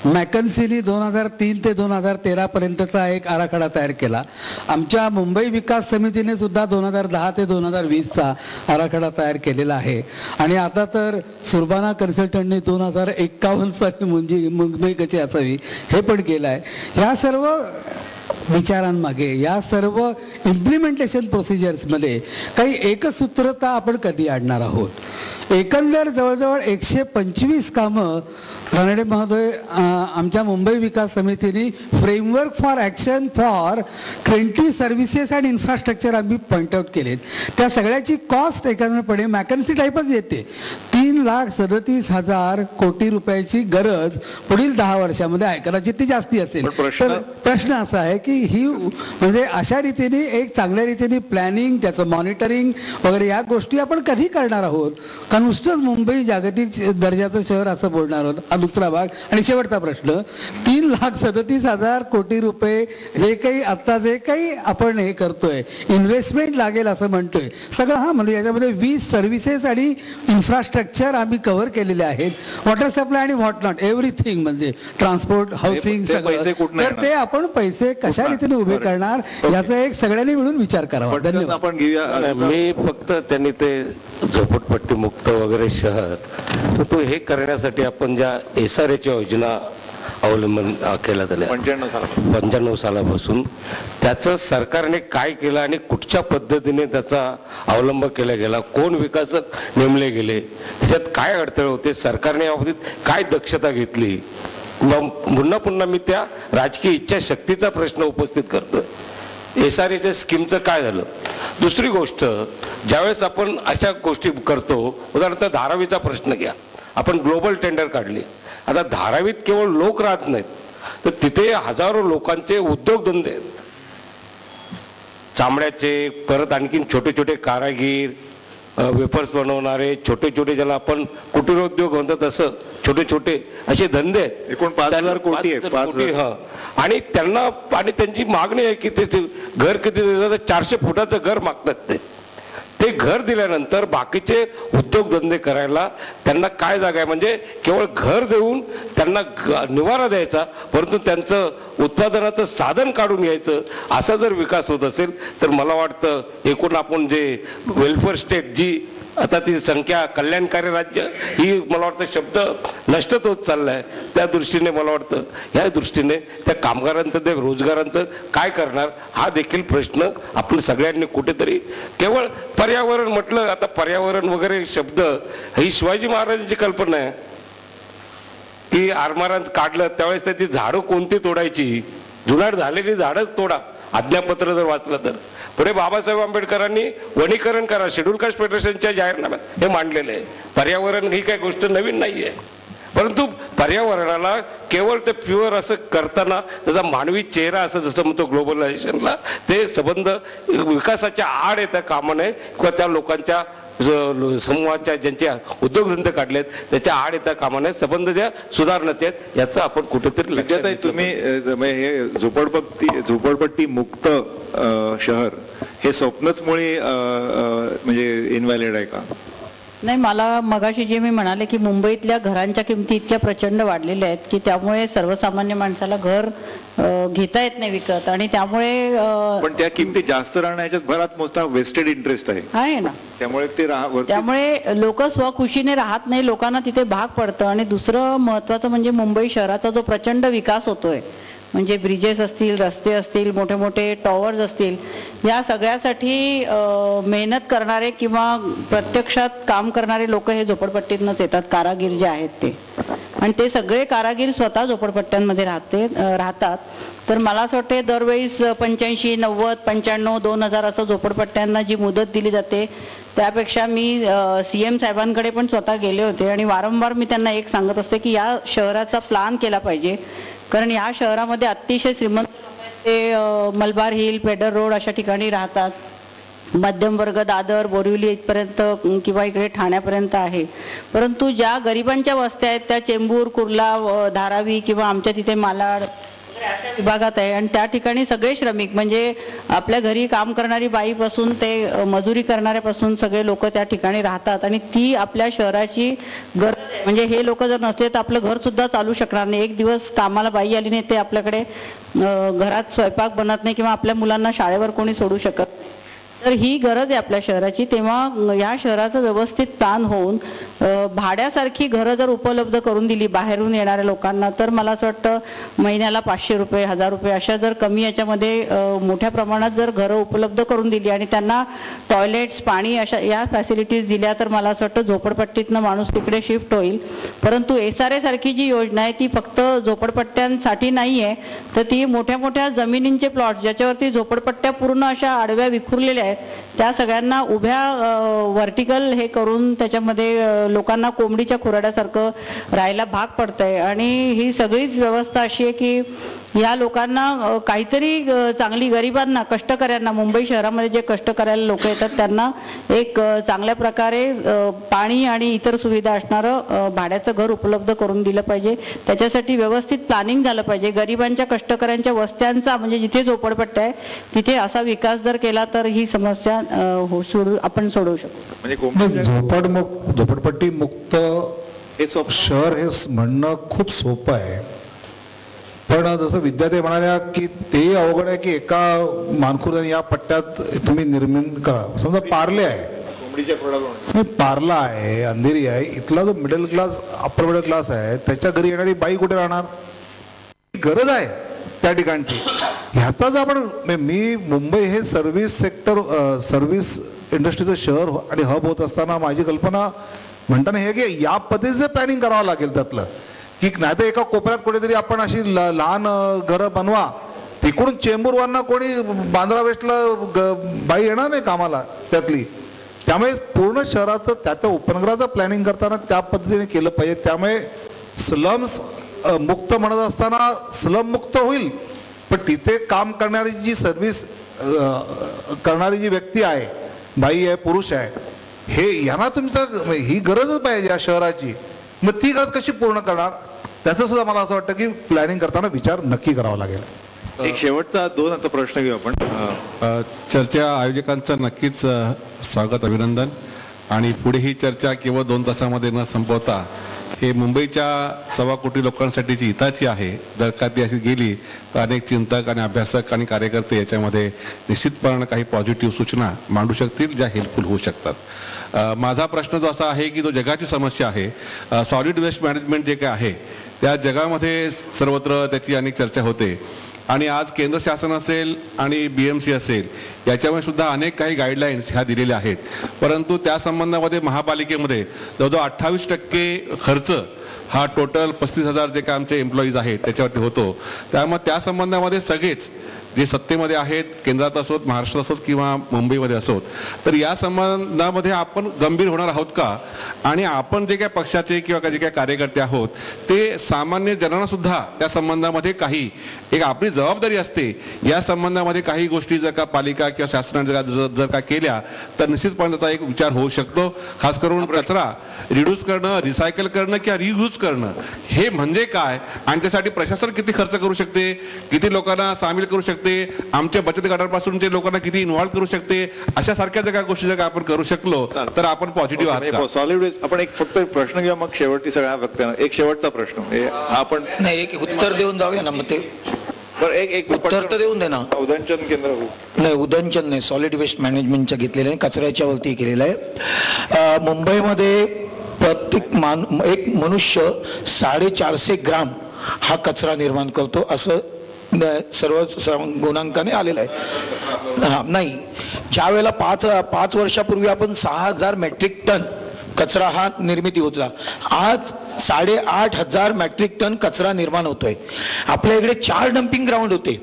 मॅकन्सीनी 2003 ते 2013 पर्यंतचा एक आराखडा तयार केला. आमच्या मुंबई विकास समितीने सुद्धा 2010 ते 2020चा आराखडा तयार केलेला आहे. आणि आता तर सुरबाना कन्सल्टंटने 2051 साली मुंबई कशी असावी हे पण केलं आहे. ह्या सर्व विचारांमागे, या सर्व इम्प्लिमेंटेशन प्रोसिजर्समध्ये काही एकसूत्रता आपण कधी आणणार आहोत. एकंदर जवळजवळ 125 कामं रानडे महोदय आमच्या मुंबई विकास समितीने framework for action for 20 services and infrastructure आम्ही पॉईंट आउट केलेत. त्या सगळ्याची कॉस्ट एकंदरपणे मॅकन्सी टाईपच येते. 3,37,000 कोटी रुपयाची गरज पुढील 10 वर्षामध्ये आहे. कदाचित ती जास्ती असेल. तर प्रश्न असा आहे की ही म्हणजे अशा रीतीने एक चांगल्या रीतीने प्लॅनिंग, त्याचं मॉनिटरिंग वगैरे या गोष्टी आपण कधी करणार आहोत. कारण का नुसतंच मुंबई जागतिक दर्जाचं शहर असं बोलणार आहोत? हा दुसरा भाग. आणि शेवटचा प्रश्न, 3,37,000 कोटी रुपये जे काही आपण हे करतोय, इन्व्हेस्टमेंट लागेल असं म्हणतोय सगळं. हा म्हणजे याच्यामध्ये 20 सर्व्हिसेस आणि इन्फ्रास्ट्रक्चर आम्ही कव्हर केलेले आहेत, वॉटर सप्लाय आणि व्हॉट नॉट एव्हरीथिंग, म्हणजे ट्रान्सपोर्ट, हाऊसिंग सगळं. तर ते आपण पैसे कशा रीतीने उभे करणार याचा एक सगळ्यांनी मिळून विचार करावा. धन्यवाद. आपण घेऊया. मी फक्त त्यांनी ते झोपडपट्टी मुक्त वगैरे शहर, तर तो हे करण्यासाठी आपण ज्या SRAच्या योजना अवलंबन केला त्याला 95 सालापासून, त्याचं सरकारने काय केलं आणि कुठच्या पद्धतीने त्याचा अवलंब केला गेला, कोण विकासक नेमले गेले, त्याच्यात काय अडथळे होते, सरकारने याबाबतीत काय दक्षता घेतली, पुन्हा मी त्या राजकीय इच्छाशक्तीचा प्रश्न उपस्थित करतो. SRAच्या स्कीमचं काय झालं? दुसरी गोष्ट, ज्यावेळेस आपण अशा गोष्टी करतो, उदाहरणार्थ धारावीचा प्रश्न घ्या, आपण ग्लोबल टेंडर काढली. आता धारावीत केवळ लोक राहत नाहीत, तर तिथे हजारो लोकांचे उद्योगधंदे आहेत, चामड्याचे, परत आणखीन छोटे छोटे कारागीर, वेफर्स बनवणारे, छोटे छोटे ज्याला आपण कुटीरोद्योग म्हणतो तसं छोटे छोटे असे धंदे आहेत. एकूण 5,000 कोटी आहे. हा, आणि त्यांना आणि त्यांची मागणी आहे की ते घर किती, 400 फुटाचं घर मागतात. ते घर दिल्यानंतर बाकीचे उद्योगधंदे करायला त्यांना काय जागा आहे? म्हणजे केवळ घर देऊन त्यांना निवारा द्यायचा, परंतु त्यांचं उत्पादनाचं साधन काढून घ्यायचं, असा जर विकास होत असेल तर मला वाटतं एकूण आपण जे वेलफेअर स्टेट, जी आता ती संख्या कल्याणकारी राज्य, ही मला वाटतं शब्द नष्ट होत चाललाय. त्या दृष्टीने मला वाटतं ह्या दृष्टीने त्या कामगारांचं, त्या रोजगारांचं काय करणार, हा देखील प्रश्न आपण सगळ्यांनी कुठेतरी, केवळ पर्यावरण म्हटलं, आता पर्यावरण वगैरे शब्द ही शिवाजी महाराजांची कल्पना आहे की आरमारांत काढलं त्यावेळेस त्याची झाडं कोणती तोडायची, जुनाट झालेली झाडच तोडा, आज्ञापत्र जर वाचलं तर. पुढे बाबासाहेब आंबेडकरांनी वनीकरण करा, शेड्यूल कास्ट फेडरेशनच्या जाहीरनाम्यात हे मांडलेलं आहे. पर्यावरण ही काही गोष्ट नवीन नाही आहे, परंतु पर्यावरणाला केवळ ते प्युअर असं करताना त्याचा मानवी चेहरा असं जसं म्हणतो ग्लोबलायझेशनला, ते संबंध विकासाच्या आड येता कामा नये, किंवा त्या लोकांच्या समूहाच्या ज्यांचे उद्योगधंदे काढलेत त्याच्या आड येता कामा नये, संबंध ज्या सुधारण्यात आहेत याचं आपण कुठेतरी लक्षात. तुम्ही हे झोपडपट्टी मुक्त शहर हे स्वप्नच मुळी म्हणजे इनव्हॅलिड आहे का? नाही, मला मगाशी जे मी म्हणाले की मुंबईतल्या घरांच्या किमती इतक्या प्रचंड वाढलेल्या आहेत की त्यामुळे सर्वसामान्य माणसाला घर घेता येत नाही विकत, आणि त्यामुळे पण त्या किमती जास्त राहण्याच्यात भरात मोठा वेस्टेड इंटरेस्ट आहे ना, त्यामुळे त्यामुळे लोक स्वखुशीने राहत नाही, लोकांना तिथे भाग पडतं. आणि दुसरं महत्वाचं म्हणजे मुंबई शहराचा जो प्रचंड विकास होतोय, म्हणजे ब्रिजेस असतील, रस्ते असतील, मोठे मोठे टॉवर्स असतील, या सगळ्यासाठी मेहनत करणारे किंवा प्रत्यक्षात काम करणारे लोक हे झोपडपट्टीतनंच येतात, कारागीर जे आहेत ते. आणि ते सगळे कारागीर स्वतः झोपडपट्ट्यांमध्ये राहतात. तर मला असं वाटते दरवेळेस 85, 90, 95, 2000 असं झोपडपट्ट्यांना जी मुदत दिली जाते, त्यापेक्षा मी CM साहेबांकडे पण स्वतः गेले होते आणि वारंवार मी त्यांना एक सांगत असते की या शहराचा प्लान केला पाहिजे, कारण या शहरामध्ये अतिशय श्रीमंत ते मलबार हिल, पेडर रोड अशा ठिकाणी राहतात. मध्यम वर्ग दादर, बोरिवली इथपर्यंत किंवा इकडे ठाण्यापर्यंत आहे, परंतु ज्या गरिबांच्या वस्त्या आहेत त्या चेंबूर, कुर्ला, धारावी किंवा आमच्या तिथे मालाड विभागात आहे. आणि त्या ठिकाणी सगळे श्रमिक, म्हणजे आपल्या घरी काम करणारी बाईपासून ते मजुरी करणाऱ्यापासून सगळे लोक त्या ठिकाणी राहतात. आणि ती आपल्या शहराची गरज आहे, म्हणजे हे लोक जर नसले तर आपलं घर सुद्धा चालू शकणार नाही. एक दिवस कामाला बाई आली नाही ते आपल्याकडे घरात स्वयंपाक बनत नाही किंवा आपल्या मुलांना शाळेवर कोणी सोडू शकत नाही. तर ही गरज आहे आपल्या शहराची. तेव्हा या शहराचं व्यवस्थित प्लॅन होऊन भाड्यासारखी घरं जर उपलब्ध करून दिली बाहेरून येणाऱ्या लोकांना, तर मला असं वाटतं महिन्याला 500 रुपये, 1000 रुपये अशा जर कमी याच्यामध्ये मोठ्या प्रमाणात जर घरं उपलब्ध करून दिली आणि त्यांना टॉयलेट्स, पाणी अशा या फॅसिलिटीज दिल्या, तर मला असं वाटतं झोपडपट्टीतनं माणूस तिकडे शिफ्ट होईल. परंतु SRA सारखी जी योजना आहे ती फक्त झोपडपट्ट्यांसाठी नाही आहे, तर ती मोठ्या मोठ्या जमिनींचे प्लॉट ज्याच्यावरती झोपडपट्ट्या पूर्ण अशा आडव्या विखुरलेल्या आहेत त्या सगळ्यांना उभ्या व्हर्टिकल हे करून त्याच्यामध्ये लोकांना कोंबडीच्या खुराड्यासारखं राहायला भाग पडतंय. आणि ही सगळीच व्यवस्था अशी आहे की या लोकांना काहीतरी चांगली गरिबांना, कष्टकऱ्यांना, मुंबई शहरामध्ये जे कष्ट करायला लोक येतात त्यांना एक चांगल्या प्रकारे पाणी आणि इतर सुविधा असणारं भाड्याचं घर उपलब्ध करून दिलं पाहिजे. त्याच्यासाठी व्यवस्थित प्लॅनिंग झालं पाहिजे. गरिबांच्या, कष्टकऱ्यांच्या वस्त्यांचा म्हणजे जिथे झोपडपट्ट्या आहे तिथे असा विकास जर केला तर ही समस्या आपण सोडवू शकतो. म्हणजे झोपडपट्टी मुक्त शहर हे म्हणणं खूप सोपं आहे, पण जसं विद्यार्थी म्हणाल्या की ते अवघड आहे की एका मानखुर्द या पट्ट्यात तुम्ही निर्माण करा. समजा पार्ले आहे, पार्ला आहे, अंधेरी आहे, इथला जो middle class, upper middle class आहे त्याच्या घरी येणारी बाई कुठे राहणार? गरज आहे त्या ठिकाणची. ह्याचाच आपण, मी मुंबई हे सर्व्हिस सेक्टर, सर्व्हिस इंडस्ट्रीचं शहर आणि हब होत असताना माझी कल्पना म्हणताना हे की या पद्धतीचं प्लॅनिंग करावं लागेल त्यातलं, की नाही तर एका कोपऱ्यात कुठेतरी आपण अशी लहान घरं बनवा, तिकडून चेंबूरवरनं कोणी बांद्रा वेस्टला बाई येणार नाही कामाला त्यातली. त्यामुळे पूर्ण शहराचं त्याचं उपनगराचं प्लॅनिंग करताना त्या पद्धतीने केलं पाहिजे. त्यामुळे स्लम्स मुक्त म्हणत असताना स्लम मुक्त होईल, पण तिथे काम करणारी जी सर्व्हिस करणारी जी व्यक्ती आहे, बाई आहे, पुरुष आहे, हे यांना तुमचं ही गरजच पाहिजे या शहराची. मग ती गरज कशी पूर्ण करणार त्याचं सुद्धा मला असं वाटतं की प्लॅनिंग करताना विचार नक्की करावा लागेल. एक शेवटचा 2 आता प्रश्न घेऊ आपण. चर्चा आयोजकांचं नक्कीच स्वागत, अभिनंदन. आणि पुढे ही चर्चा केवळ 2 तासामध्ये न संपवता हे मुंबईच्या 1.25 कोटी लोकांसाठीची हिताची आहे. जर का ती अशी गेली तर अनेक चिंतक आणि अभ्यासक आणि कार्यकर्ते याच्यामध्ये निश्चितपणे काही पॉझिटिव्ह सूचना मांडू शकतील ज्या हेल्पफुल होऊ शकतात. माझा प्रश्न जो असा आहे की जो जगाची समस्या आहे, सॉलिड वेस्ट मॅनेजमेंट जे काय आहे त्या जगामध्ये सर्वत्र त्याची अनेक चर्चा होते. आणि आज केंद्र शासन असेल आणि BMC असेल याच्यामध्ये सुद्धा अनेक काही गाईडलाईन्स ह्या दिलेल्या आहेत, परंतु त्या संबंधामध्ये महापालिकेमध्ये जवळजवळ 28% खर्च हा टोटल 35,000 जे काय आमचे एम्प्लॉईज आहेत त्याच्यावरती होतो. त्यामुळे त्या संबंधामध्ये सगळेच जे सत्तेमध्ये आहेत, केंद्रात असोत, महाराष्ट्रात असोत किंवा मुंबईमध्ये असोत, तर या संबंधामध्ये आपण गंभीर होणार आहोत का? आणि आपण जे काय पक्षाचे किंवा जे काय कार्यकर्ते आहोत ते सामान्य जनांना सुद्धा त्या संबंधामध्ये काही एक आपली जबाबदारी असते. या संबंधामध्ये काही गोष्टी जर का पालिका किंवा शासनाने जर का केल्या तर निश्चितपणे त्याचा एक विचार होऊ शकतो. खास करून कचरा रिड्यूस करणं, रिसायकल करणं किंवा रियूज करणं हे म्हणजे काय, आणि त्यासाठी प्रशासन किती खर्च करू शकते, किती लोकांना सामील करू शकते, आमच्या बचत गटापासून जे लोकांना किती इन्व्हॉल्व करू शकते, अशा सारख्या जर गोष्टी जर आपण करू शकलो तर आपण पॉझिटिव्ह आहात. सॉलिड वेस्ट आपण एक फक्त प्रश्न घेऊया, मग शेवटची सगळ्या व्यक्तींना एक शेवटचा प्रश्न आपण नाही एक उत्तर देऊन जाऊया ना. मग ते एक उत्तर तर देऊन दे ना. उदंचन केंद्र नाही, उदंचन नाही, सॉलिड वेस्ट मॅनेजमेंटच्या घेतलेलं आहे, कचऱ्याच्या वरती केलेलं आहे. मुंबईमध्ये प्रत्येक एक मनुष्य 450 ग्राम हा कचरा निर्माण करतो असं सर्व गुणांकाने आलेलं आहे. हा नाही, ज्या वेळेला 5 वर्षापूर्वी आपण 6,000 मेट्रिक टन कचरा हा निर्मिती होता, आज 8,500 मेट्रिक टन कचरा निर्माण होतोय. आपल्या इकडे 4 डम्पिंग ग्राउंड होते,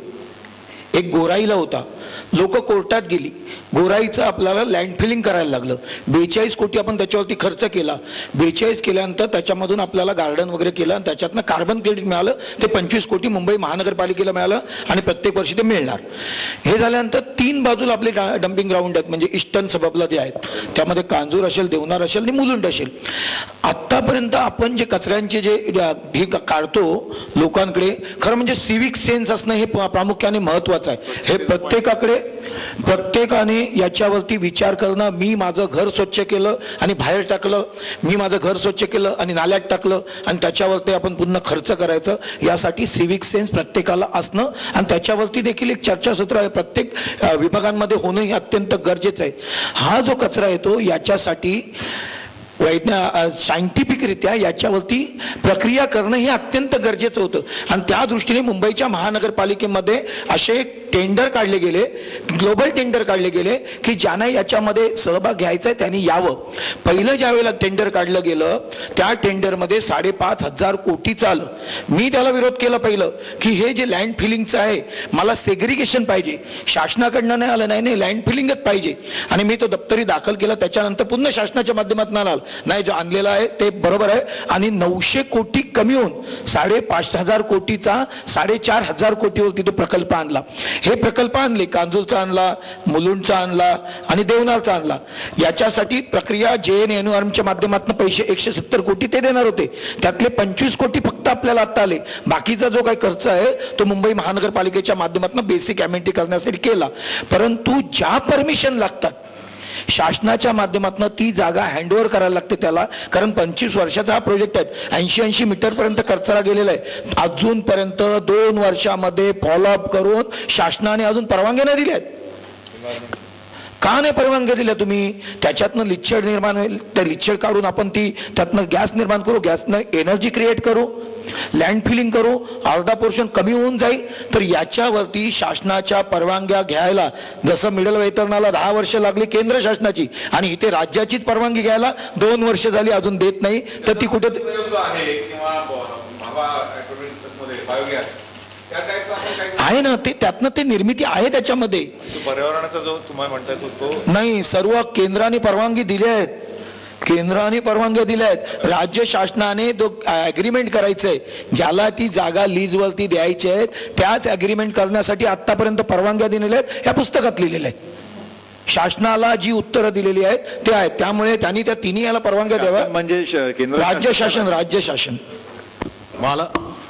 एक गोराईला होता, लोक कोर्टात गेली, गोराईचं आपल्याला लँड फिलिंग करायला लागलं. 42 कोटी आपण त्याच्यावरती खर्च केला. 42 केल्यानंतर त्याच्यामधून आपल्याला गार्डन वगैरे केलं आणि त्याच्यातनं कार्बन क्रेडिट मिळालं. ते 25 कोटी मुंबई महानगरपालिकेला मिळालं आणि प्रत्येक वर्षी ते मिळणार. हे झाल्यानंतर 3 बाजूला आपले डम्पिंग ग्राउंड आहेत, म्हणजे ईस्टर्न सबअबला जे आहेत त्यामध्ये कांजूर असेल, देवनार असेल आणि मुलुंड असेल. आत्तापर्यंत आपण जे कचऱ्यांचे जे ढीग काढतो लोकांकडे, खरं म्हणजे सिव्हिक सेन्स असणं हे प्रामुख्याने महत्वाचं आहे. हे प्रत्येकाने याच्यावरती विचार करणं. मी माझं घर स्वच्छ केलं आणि बाहेर टाकलं, मी माझं घर स्वच्छ केलं आणि नाल्यात टाकलं आणि त्याच्यावरती आपण पुन्हा खर्च करायचं, यासाठी सिव्हिक सेन्स प्रत्येकाला असणं आणि त्याच्यावरती देखील एक चर्चासत्र आहे प्रत्येक विभागांमध्ये होणं हे अत्यंत गरजेचं आहे. हा जो कचरा येतो याच्यासाठी सायंटिफिकरित्या याच्यावरती प्रक्रिया करणं हे अत्यंत गरजेचं होतं आणि त्या दृष्टीने मुंबईच्या महानगरपालिकेमध्ये असे टेंडर काढले गेले, ग्लोबल टेंडर काढले गेले की ज्यांना याच्यामध्ये सहभाग घ्यायचा आहे त्यांनी यावं. पहिलं ज्या वेळेला टेंडर काढलं गेलं त्या टेंडरमध्ये 5,500 कोटीचं आलं. मी त्याला विरोध केला पहिलं की हे जे लँड फिलिंगचं आहे मला सेग्रिगेशन पाहिजे, शासनाकडनं नाही आलं, नाही लँड फिलिंगच पाहिजे. आणि मी तो दप्तरी दाखल केला. त्याच्यानंतर पुन्हा शासनाच्या माध्यमातून आला नाही, जो आणलेला आहे ते बरोबर आहे. आणि 900 कोटी कमी होऊन 5,500 कोटीचा 4,500 कोटीवरती तो प्रकल्प आणला. हे प्रकल्प आणले, कांजूरचा आणला, मुलुंडचा आणला आणि देवनारचा आणला. याच्यासाठी प्रक्रिया JNNURMच्या माध्यमातून पैसे 170 कोटी ते देणार होते. त्यातले 25 कोटी फक्त आपल्याला आता आले. बाकीचा जो काही खर्च आहे तो मुंबई महानगरपालिकेच्या माध्यमातून बेसिक अमेनिटी करण्यासाठी केला. परंतु ज्या परमिशन लागतात शासनाच्या माध्यमातून ती जागा हँडओव्हर करायला लागते त्याला. कारण 25 वर्षाचा हा प्रोजेक्ट आहे. 80 मीटर पर्यंत कचरा गेलेला आहे. अजूनपर्यंत 2 वर्षामध्ये फॉलोअप करून शासनाने अजून परवानग्या नाही दिल्या आहेत. का नाही परवानग्या दिल्या तुम्ही? त्याच्यातनं लिच्छड निर्माण होईल, त्या लिच्छड काढून आपण ती त्यातनं गॅस निर्माण करू, गॅसनं एनर्जी क्रिएट करू, लँड फिलिंग करू, अर्धा पोर्शन कमी होऊन जाईल. तर याच्यावरती शासनाच्या परवानग्या घ्यायला जसं मिडल वेतरणाला 10 वर्ष लागली केंद्र शासनाची आणि इथे राज्याचीच परवानगी घ्यायला 2 वर्ष झाली अजून देत नाही. तर ती कुठे आहे ना, ते त्यातनं ते निर्मिती आहे त्याच्यामध्ये. पर्यावरणाचा जो तुम्हाला म्हणताय तो नाही, सर्व केंद्राने परवानगी दिली आहेत, केंद्राने परवानग्या दिल्या आहेत. राज्य शासनाने जो ॲग्रीमेंट करायचंय, ज्याला ती जागा लीजवरती द्यायची आहे त्याच ॲग्रीमेंट करण्यासाठी आतापर्यंत परवानग्या दिलेल्या आहेत. या पुस्तकात लिहिलेलं आहे. शासनाला जी उत्तरं दिलेली आहेत ते आहेत. त्यामुळे त्यांनी त्या तिन्ही याला परवानग्या द्याव्या. म्हणजे राज्य शासन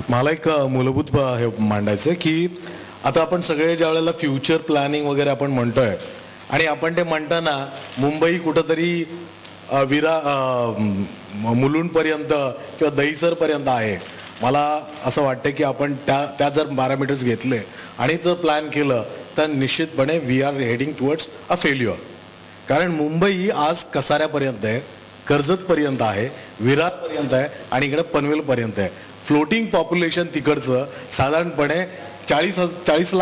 मला एक मूलभूत हे मांडायचं की आता आपण सगळे ज्या वेळेला फ्युचर प्लॅनिंग वगैरे आपण म्हणतोय आणि आपण ते म्हणताना मुंबई कुठंतरी मुलुंडपर्यंत किंवा दहिसरपर्यंत आहे. मला असं वाटतं की आपण त्या जर पॅरामीटर्स घेतले आणि जर प्लॅन केलं तर निश्चितपणे we are heading towards a failure. कारण मुंबई आज कसाऱ्यापर्यंत आहे, कर्जतपर्यंत आहे, विरारपर्यंत आहे आणि इकडे पनवेलपर्यंत आहे. फ्लोटिंग पॉप्युलेशन तिकडचं साधारणपणे 40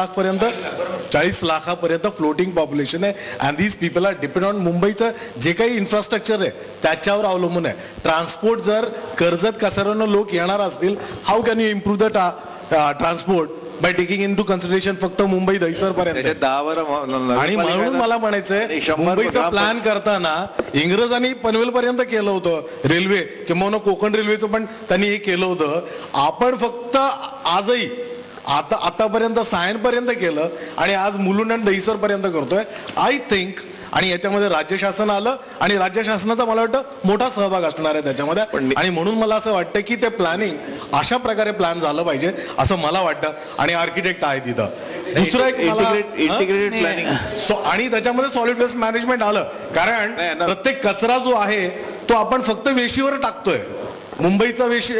लाखापर्यंत फ्लोटिंग पॉप्युलेशन आहे. And these people are depend on मुंबईचं जे काही इन्फ्रास्ट्रक्चर आहे त्याच्यावर अवलंबून आहे. ट्रान्सपोर्ट जर कर्जत कसाऱ्यानं लोक येणार असतील, how can you improve the transport by taking in to consideration फक्त मुंबई दहिसर पर्यंत. आणि म्हणून मला म्हणायचंय मुंबईचा प्लॅन करताना इंग्रजांनी पनवेल पर्यंत केलं होतं रेल्वे, किंवा कोकण रेल्वेचं पण त्यांनी हे केलं होतं. आपण फक्त आजही आतापर्यंत सायनपर्यंत केलं आणि आज मुलुंड आणि दहिसर पर्यंत करतोय. आय थिंक आणि याच्यामध्ये राज्य शासन आलं आणि राज्य शासनाचा मला वाटतं मोठा सहभाग असणार आहे त्याच्यामध्ये. आणि म्हणून मला असं वाटतं की ते प्लॅनिंग अशा प्रकारे प्लॅन झालं पाहिजे असं मला वाटतं. आणि आर्किटेक्ट आहे तिथं. दुसरं एक इंटिग्रेटेड प्लॅनिंग आणि त्याच्यामध्ये सॉलिड वेस्ट मॅनेजमेंट आलं. कारण प्रत्येक कचरा जो आहे तो आपण फक्त वेशीवर टाकतोय. मुंबईचा वेश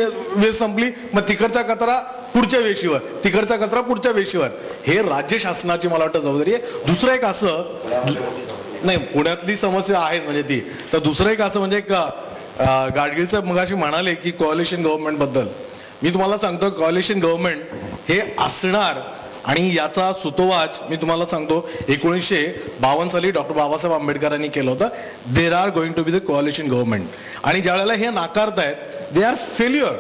संपली, मग तिकडचा कचरा पुढच्या वेशीवर, तिकडचा कचरा पुढच्या वेशीवर. हे राज्य शासनाची मला वाटतं जबाबदारी आहे. दुसरं एक असं नाही, पुण्यातली समस्या आहे म्हणजे ती. तर दुसरं एक असं म्हणजे गाडगीळचं मगाशी म्हणाले की कॉलिशन गव्हर्नमेंट बद्दल. मी तुम्हाला सांगतो कॉलिशन गव्हर्नमेंट हे असणार आणि याचा सुतोवाच मी तुम्हाला सांगतो 1952 साली डॉक्टर बाबासाहेब आंबेडकरांनी केलं होतं. There are going to be the coalition government. आणि ज्या वेळेला हे नाकारतायत दे आर फेल्युअर.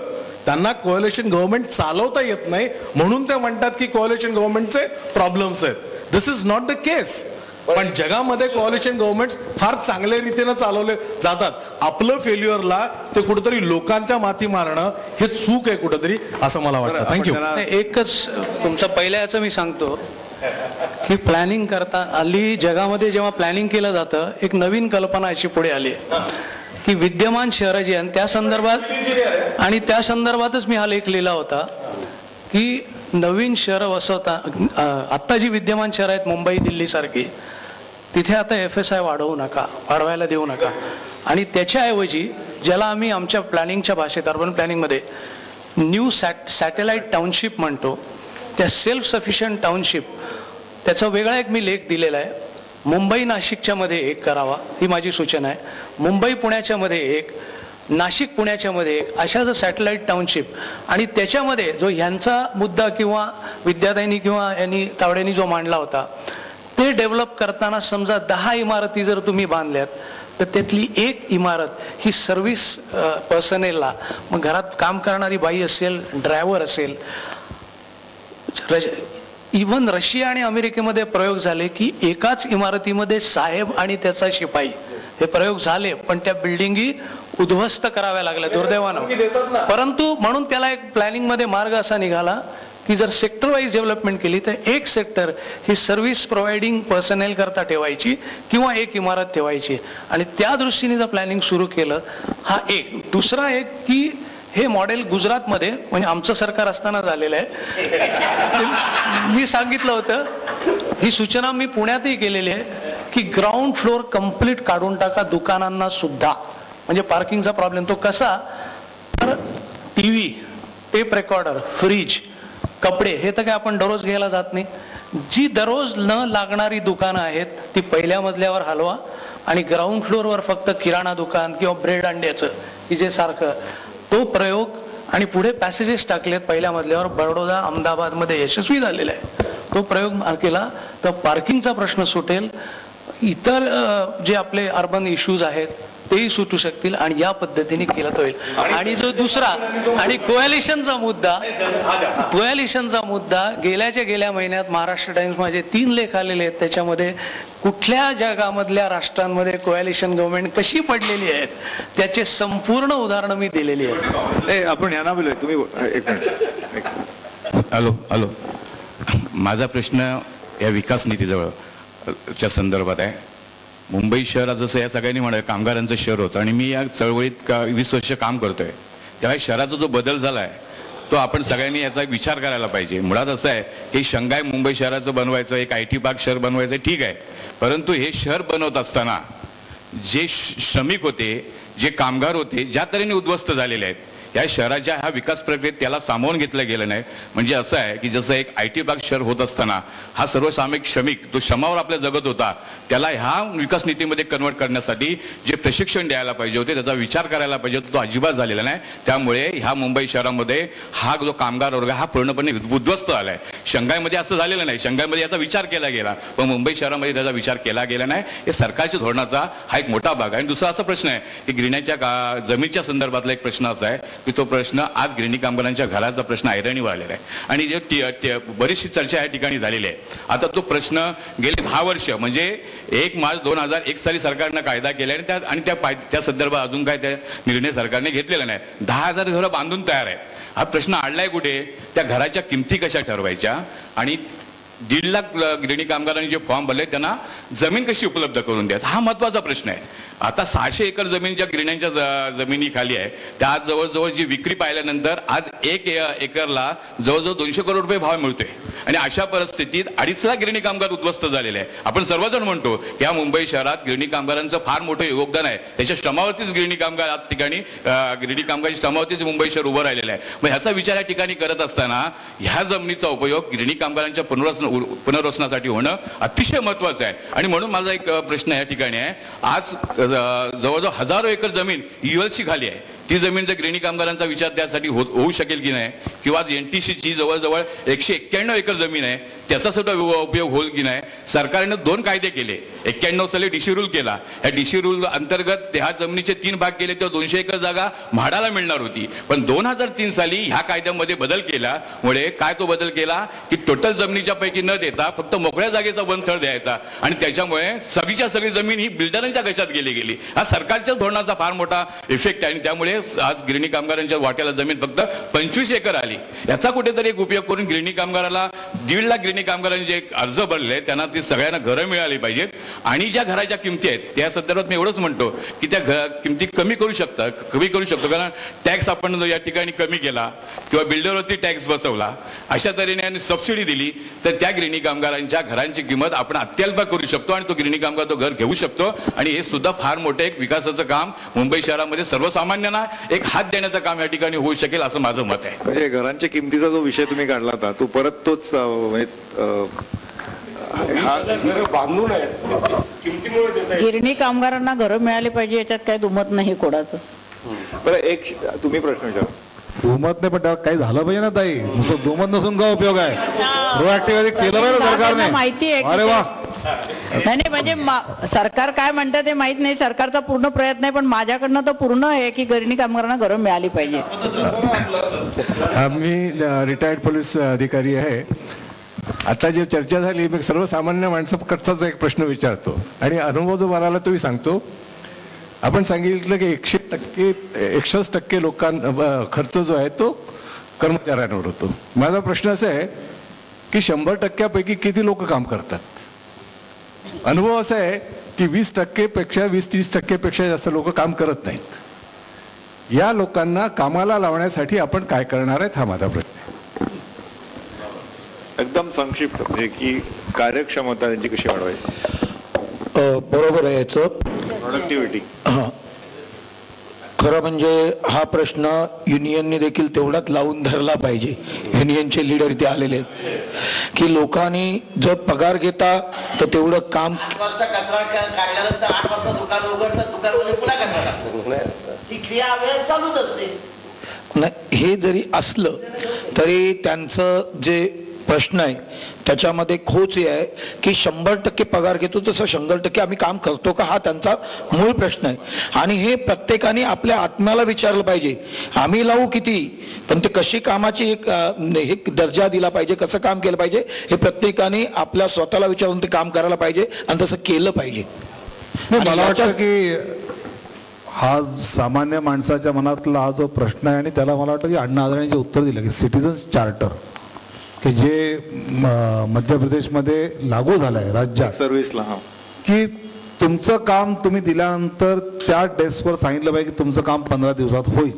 त्यांना कॉलिशन गव्हर्नमेंट चालवता येत नाही म्हणून ते म्हणतात की कॉलिशन गव्हर्नमेंटचे प्रॉब्लेम्स आहेत. दिस इज नॉट द केस. पण जगामध्ये कॉलिशन गव्हर्नमेंट फार चांगल्या रीतीने चालवले जातात. आपलं फेल्युअरला ते कुठेतरी लोकांच्या माथी मारणं हे चूक आहे कुठेतरी असं मला वाटतं. थँक्यू. एकच तुमचा पहिल्या याचं मी सांगतो की प्लॅनिंग करता हल्ली जगामध्ये जेव्हा प्लॅनिंग केलं जातं एक नवीन कल्पना अशी पुढे आली की विद्यमान शहरं जी आहेत त्या संदर्भात आणि त्या संदर्भातच मी हा लेख लिहिला होता की नवीन शहरं वसवता आत्ता जी विद्यमान शहरं आहेत मुंबई दिल्ली सारखी तिथे आता FSI वाढवू नका, वाढवायला देऊ नका. आणि त्याच्याऐवजी ज्याला आम्ही आमच्या प्लॅनिंगच्या भाषेत अर्बन प्लॅनिंगमध्ये न्यू सॅटेलाइट टाउनशिप म्हणतो, त्या सेल्फ सफिशियंट टाउनशिप त्याचा वेगळा एक मी लेख दिलेला आहे. मुंबई नाशिकच्या मध्ये एक करावा ही माझी सूचना आहे. मुंबई पुण्याच्या मध्ये एक नाशिक पुण्याच्या मध्ये अशा जर सॅटेलाइट टाउनशिप आणि त्याच्यामध्ये जो ह्यांचा मुद्दा किंवा विद्यार्थ्यांनी किंवा यांनी तावड्यांनी जो मांडला होता ते डेव्हलप करताना समजा 10 इमारती जर तुम्ही बांधल्यात तर त्यातली एक इमारत ही सर्व्हिस पर्सनेलला, मग घरात काम करणारी बाई असेल, ड्रायव्हर असेल, इव्हन रशिया आणि अमेरिकेमध्ये प्रयोग झाले की एकाच इमारतीमध्ये साहेब आणि त्याचा शिपाई हे प्रयोग झाले, पण त्या बिल्डिंगी उद्ध्वस्त कराव्या लागल्या दुर्दैवानं. परंतु म्हणून त्याला एक प्लॅनिंग मध्ये मार्ग असा निघाला की जर सेक्टर वाईज डेव्हलपमेंट केली तर एक सेक्टर ही सर्व्हिस प्रोव्हाइडिंग पर्सनेल करता ठेवायची किंवा एक इमारत ठेवायची, आणि त्या दृष्टीने जर प्लॅनिंग सुरू केलं. हा एक. दुसरा एक की हे मॉडेल गुजरातमध्ये म्हणजे आमचं सरकार असताना झालेलं आहे. मी सांगितलं होतं, ही सूचना मी पुण्यातही केलेली आहे की ग्राउंड फ्लोअर कम्प्लीट काढून टाका दुकानांना सुद्धा, म्हणजे पार्किंगचा प्रॉब्लेम. तो कसा, तर टीव्ही, टेप रेकॉर्डर, फ्रीज, कपडे हे तर काय आपण दररोज घ्यायला जात नाही. जी दररोज न लागणारी दुकानं आहेत ती पहिल्या मजल्यावर हलवा आणि ग्राउंड फ्लोअरवर फक्त किराणा दुकान किंवा ब्रेड अंड्याचं की जे सारखं, तो प्रयोग आणि पुढे पॅसेजेस टाकलेत पहिल्या मजल्यावर. बडोदा, अहमदाबादमध्ये यशस्वी झालेला आहे तो प्रयोग केला तर पार्किंगचा प्रश्न सुटेल, इतर जे आपले अर्बन इश्यूज आहेत तेही सुटू शकतील आणि या पद्धतीने केलं तर होईल. आणि जो दुसरा आणि कोॲलिशनचा मुद्दा गेल्या महिन्यात महाराष्ट्र टाइम्स माझे 3 लेख आलेले आहेत, त्याच्यामध्ये कुठल्या जगामधल्या राष्ट्रांमध्ये कोॲलिशन गव्हर्नमेंट कशी पडलेली आहेत त्याचे संपूर्ण उदाहरणं मी दिलेली आहेत. आपण यांना बोलूया, तुम्ही एक मिनिट. हॅलो, माझा प्रश्न या विकास नीतीजवळ च्या संदर्भात आहे. मुंबई शहरात जसं या सगळ्यांनी म्हणाल कामगारांचं शहर होतं आणि मी या चळवळीत 20 वर्ष काम करतोय, तेव्हा शहराचा जो बदल झाला आहे तो आपण सगळ्यांनी याचा विचार करायला पाहिजे. मुळात असं आहे की शंघाय मुंबई शहराचं बनवायचं, एक IT पार्क शहर बनवायचं ठीक आहे, परंतु हे शहर बनवत असताना जे श्रमिक होते, जे कामगार होते, ज्या तऱ्हेने उद्ध्वस्त झालेले आहेत या शहराच्या ह्या विकास प्रक्रियेत त्याला सामावून घेतलं गेलं नाही. म्हणजे असं आहे की जसं एक IT पार्क शहर होत असताना हा सर्वसामायिक श्रमिक तो श्रमावर आपल्या जगत होता, त्याला ह्या विकास नीतीमध्ये कन्वर्ट करण्यासाठी जे प्रशिक्षण द्यायला पाहिजे होते, त्याचा विचार करायला पाहिजे होता, तो अजिबात झालेला नाही. त्यामुळे ह्या मुंबई शहरामध्ये हा जो कामगार वर्ग हा पूर्णपणे उद्ध्वस्त झालाय. शंघायमध्ये असं झालेलं नाही, शंघायमध्ये याचा विचार केला गेला, पण मुंबई शहरामध्ये त्याचा विचार केला गेला नाही. हे सरकारच्या धोरणाचा हा एक मोठा भाग आहे. आणि दुसरा असा प्रश्न आहे की गिरण्याच्या जमीनच्या संदर्भातला एक प्रश्न असा आहे की तो प्रश्न आज गिरणी कामगारांच्या घराचा प्रश्न ऐरणीवर वाढलेला आहे आणि जे बरीचशी चर्चा या ठिकाणी झालेली आहे. आता तो प्रश्न गेले 10 वर्ष म्हणजे 1 मार्च 2001 साली सरकारनं कायदा केला आणि त्या संदर्भात अजून काय त्या निर्णय सरकारने घेतलेला नाही. 10,000 घरं बांधून तयार आहेत. हा प्रश्न अडलाय कुठे, त्या घराच्या किमती कशा ठरवायच्या आणि 1.5 लाख गिरणी कामगारांनी जे फॉर्म भरले त्यांना जमीन कशी उपलब्ध करून द्यायचा, हा महत्वाचा प्रश्न आहे. आता 600 एकर जमीन ज्या गिरण्यांच्या जमिनी खाली आहे त्या जवळजवळ जी विक्री पाहिल्यानंतर आज 1 एकरला जवळजवळ 200 करोड रुपये भाव मिळतोय. आणि अशा परिस्थितीत 2.5 लाख गिरणी कामगार उद्ध्वस्त झालेले आहे. आपण सर्वजण म्हणतो की या मुंबई शहरात गिरणी कामगारांचं फार मोठं योगदान आहे, त्याच्या श्रमावरतीच गिरणी कामगार आज ठिकाणी गिरणी कामगारांच्या श्रमावरतीच मुंबई शहर उभं राहिलेलं आहे. मग ह्याचा विचार या ठिकाणी करत असताना ह्या जमिनीचा उपयोग गिरणी कामगारांच्या पुनर्वसनासाठी होणं अतिशय महत्वाचं आहे. आणि म्हणून माझा एक प्रश्न या ठिकाणी आहे, आज जवळजवळ हजारो एकर जमीन ULC खाली आहे, ती जमीन जर गिरणी कामगारांचा विचार त्यासाठी होऊ शकेल की नाही, किंवा NTCची जवळजवळ 191 एकर जमीन आहे त्याचा सुद्धा उपयोग होईल की नाही. सरकारने 2 कायदे केले, 91 साली DC रूल केला, या DC रूल अंतर्गत ह्या जमिनीचे 3 भाग केले तेव्हा 200 एकर जागा म्हाडाला मिळणार होती. पण 2003 साली ह्या कायद्यामध्ये बदल केल्यामुळे काय तो बदल केला की टोटल जमिनीच्या पैकी न देता फक्त मोकळ्या जागेचा बनथळ द्यायचा आणि त्याच्यामुळे सगळीच्या सगळी जमीन ही बिल्डरांच्या घशात गेली. हा सरकारच्या धोरणाचा फार मोठा इफेक्ट आहे आणि त्यामुळे आज गिरणी कामगारांच्या वाट्याला जमीन फक्त 25 एकर आली. याचा कुठेतरी एक उपयोग करून गिरणी कामगाराला 1.5 लाख गिरणी कामगारांनी जे अर्ज भरले त्यांना ती सगळ्यांना घरं मिळाली पाहिजेत. आणि ज्या घराच्या किमती आहेत त्या संदर्भात मी एवढंच म्हणतो की त्या किमती कमी करू शकतो कारण टॅक्स आपण या ठिकाणी कमी केला किंवा बिल्डरवरती टॅक्स बसवला, अशा तऱ्हेने सबसिडी दिली तर त्या गिरणी कामगारांच्या घरांची किंमत आपण अत्यल्प करू शकतो आणि तो गिरणी कामगार तो घर घेऊ शकतो. आणि हे सुद्धा फार मोठं एक विकासाचं काम मुंबई शहरामध्ये सर्वसामान्यांना एक हात देण्याचं काम या ठिकाणी होऊ शकेल असं माझं मत आहे. म्हणजे घरांच्या किमतीचा जो विषय तुम्ही काढला होता तो परत तोच गिरणी कामगारांना घरं मिळाली पाहिजे याच्यात काय दुमत नाही कोणाचं. बरं एक तुम्ही प्रश्न विचारा. दुमत नाही, पण त्याला काही झालं पाहिजे ना ताई. नुसतं दुमत नसून काय उपयोग आहे? प्रोएक्टिव्ह केलं पाहिजे सरकारने. माहिती आहे अरे वा. नाही म्हणजे सरकार काय म्हणतं ते माहित नाही. सरकारचा पूर्ण प्रयत्न आहे, पण माझ्याकडनं तर पूर्ण आहे की गिरणी कामगारांना घरं मिळाली पाहिजे. मी रिटायर्ड पोलीस अधिकारी आहे. आता जे चर्चा झाली, मी सर्वसामान्य माणसाकडचाच एक प्रश्न विचारतो आणि अनुभव जो मला तोही सांगतो. आपण सांगितलं की 100% लोकांना खर्च जो आहे तो कर्मचाऱ्यांवर होतो. माझा प्रश्न असा आहे की 100%पैकी किती लोक काम करतात? अनुभव असा आहे की 20-30% जास्त लोक काम करत नाहीत. या लोकांना कामाला लावण्यासाठी आपण काय करणार आहेत, हा माझा प्रश्न आहे. एकदम संक्षिप्त, म्हणजे की कार्यक्षमता त्यांची कशी वाढवायची. बरोबर आहे याचं. प्रोडक्टिव्हिटी. हां, खरं म्हणजे हा प्रश्न युनियनने देखील तेवढाच लावून धरला पाहिजे. युनियनचे लीडर इथे आलेले आहेत की लोकांनी जर पगार घेता तर तेवढं काम. नाही, हे जरी असलं तरी त्यांचं जे प्रश्न आहे त्याच्यामध्ये खोच हे आहे की 100% पगार घेतो तसं 100% आम्ही काम करतो का, हा त्यांचा मूळ प्रश्न आहे. आणि हे प्रत्येकाने आपल्या आत्म्याला विचारलं पाहिजे. आम्ही लावू किती, पण ते कशी कामाची एक दर्जा दिला पाहिजे, कसं काम केलं पाहिजे हे प्रत्येकाने आपल्या स्वतःला विचारून ते काम करायला पाहिजे आणि तसं केलं पाहिजे. मला वाटतं की हा सामान्य माणसाच्या मनातला हा जो प्रश्न आहे आणि त्याला मला वाटतं की अण्णा हजारेंचे उत्तर दिलं की सिटीजन्स चार्टर की जे मध्य प्रदेशमध्ये लागू झालं आहे राज्यात सर्व्हिसला, की तुमचं काम तुम्ही दिल्यानंतर त्या डेस्कवर सांगितलं पाहिजे की तुमचं काम 15 दिवसात होईल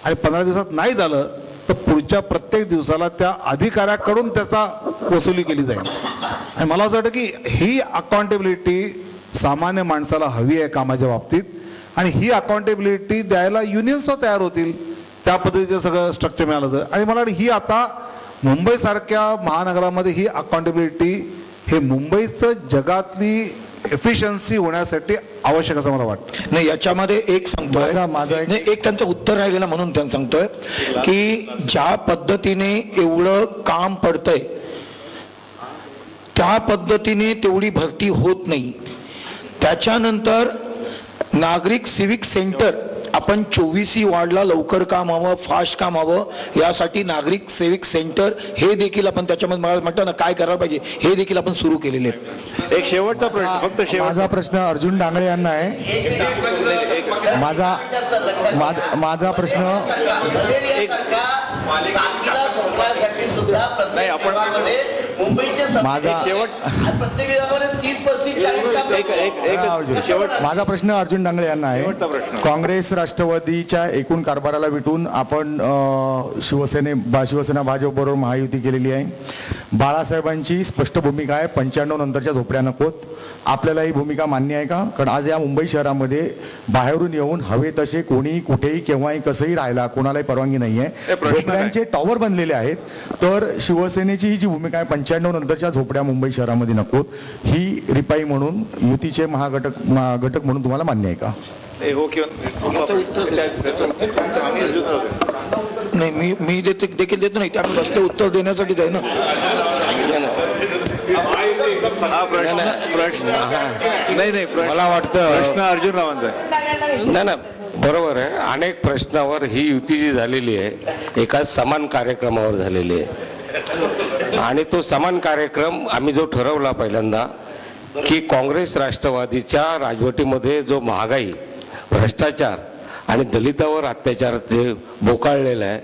आणि 15 दिवसात नाही झालं तर पुढच्या प्रत्येक दिवसाला त्या अधिकाऱ्याकडून त्याचा वसुली केली जाईल. आणि मला असं वाटतं की ही अकाउंटेबिलिटी सामान्य माणसाला हवी आहे कामाच्या बाबतीत आणि ही अकाउंटेबिलिटी द्यायला युनियन्स तयार होतील त्या पद्धतीचं सगळं स्ट्रक्चर मिळालं तर. आणि मला वाटतं ही आता मुंबईसारख्या महानगरामध्ये ही अकाउंटेबिलिटी हे मुंबईचं जगातली एफिशियन्सी होण्यासाठी आवश्यक असं मला वाटतं. नाही, याच्यामध्ये एक सांगतोय, नाही एक त्यांचं उत्तर राहिलेलं म्हणून त्यांना सांगतोय की ज्या पद्धतीने एवढं काम पडतंय त्या पद्धतीने तेवढी भरती होत नाही. त्याच्यानंतर नागरिक सिविक सेंटर आपण 24ही वार्डला लवकर काम हवं, फास्ट काम हवं यासाठी नागरिक सिविक सेंटर हे देखील आपण त्याच्यामध्ये मला म्हटलं ना काय करायला पाहिजे हे देखील आपण सुरू केलेले आहेत. एक शेवटचा प्रश्न, फक्त माझा प्रश्न अर्जुन डांगळे यांना आहे. माझा प्रश्न नाही, आपण माझा प्रश्न अर्जुन डांगळे यांना आहे. काँग्रेस राष्ट्रवादीच्या एकूण कारभाराला विटून आपण शिवसेना भाजपबरोबर महायुती केलेली आहे. बाळासाहेबांची स्पष्ट भूमिका आहे 95 नंतरच्या झोपड्या नकोत. आपल्याला ही भूमिका मान्य आहे का? कारण आज या मुंबई शहरामध्ये बाहेरून येऊन हवे तसे कोणी कुठेही केव्हाही कसंही राहायला कोणालाही परवानगी नाही आहे. झोपड्यांचे टॉवर बनलेले आहेत. तर शिवसेनेची ही जी भूमिका आहे 95 नंतरच्या झोपड्या मुंबई शहरामध्ये नकोत ही रिपाई म्हणून युतीचे घटक म्हणून तुम्हाला मान्य आहे का? हो किंवा नाही, मी देखील देतो नाही, आम्ही बसले उत्तर देण्यासाठीच आहे ना. मला वाटतं प्रश्न अर्जुनरावांचा आहे. नाही बरोबर आहे. अनेक प्रश्नावर ही युती जी झालेली आहे एका समान कार्यक्रमावर झालेली आहे आणि तो समान कार्यक्रम आम्ही जो ठरवला पहिल्यांदा की काँग्रेस राष्ट्रवादीच्या राजवटीमध्ये जो महागाई, भ्रष्टाचार आणि दलितावर अत्याचार जे बोकाळलेला आहे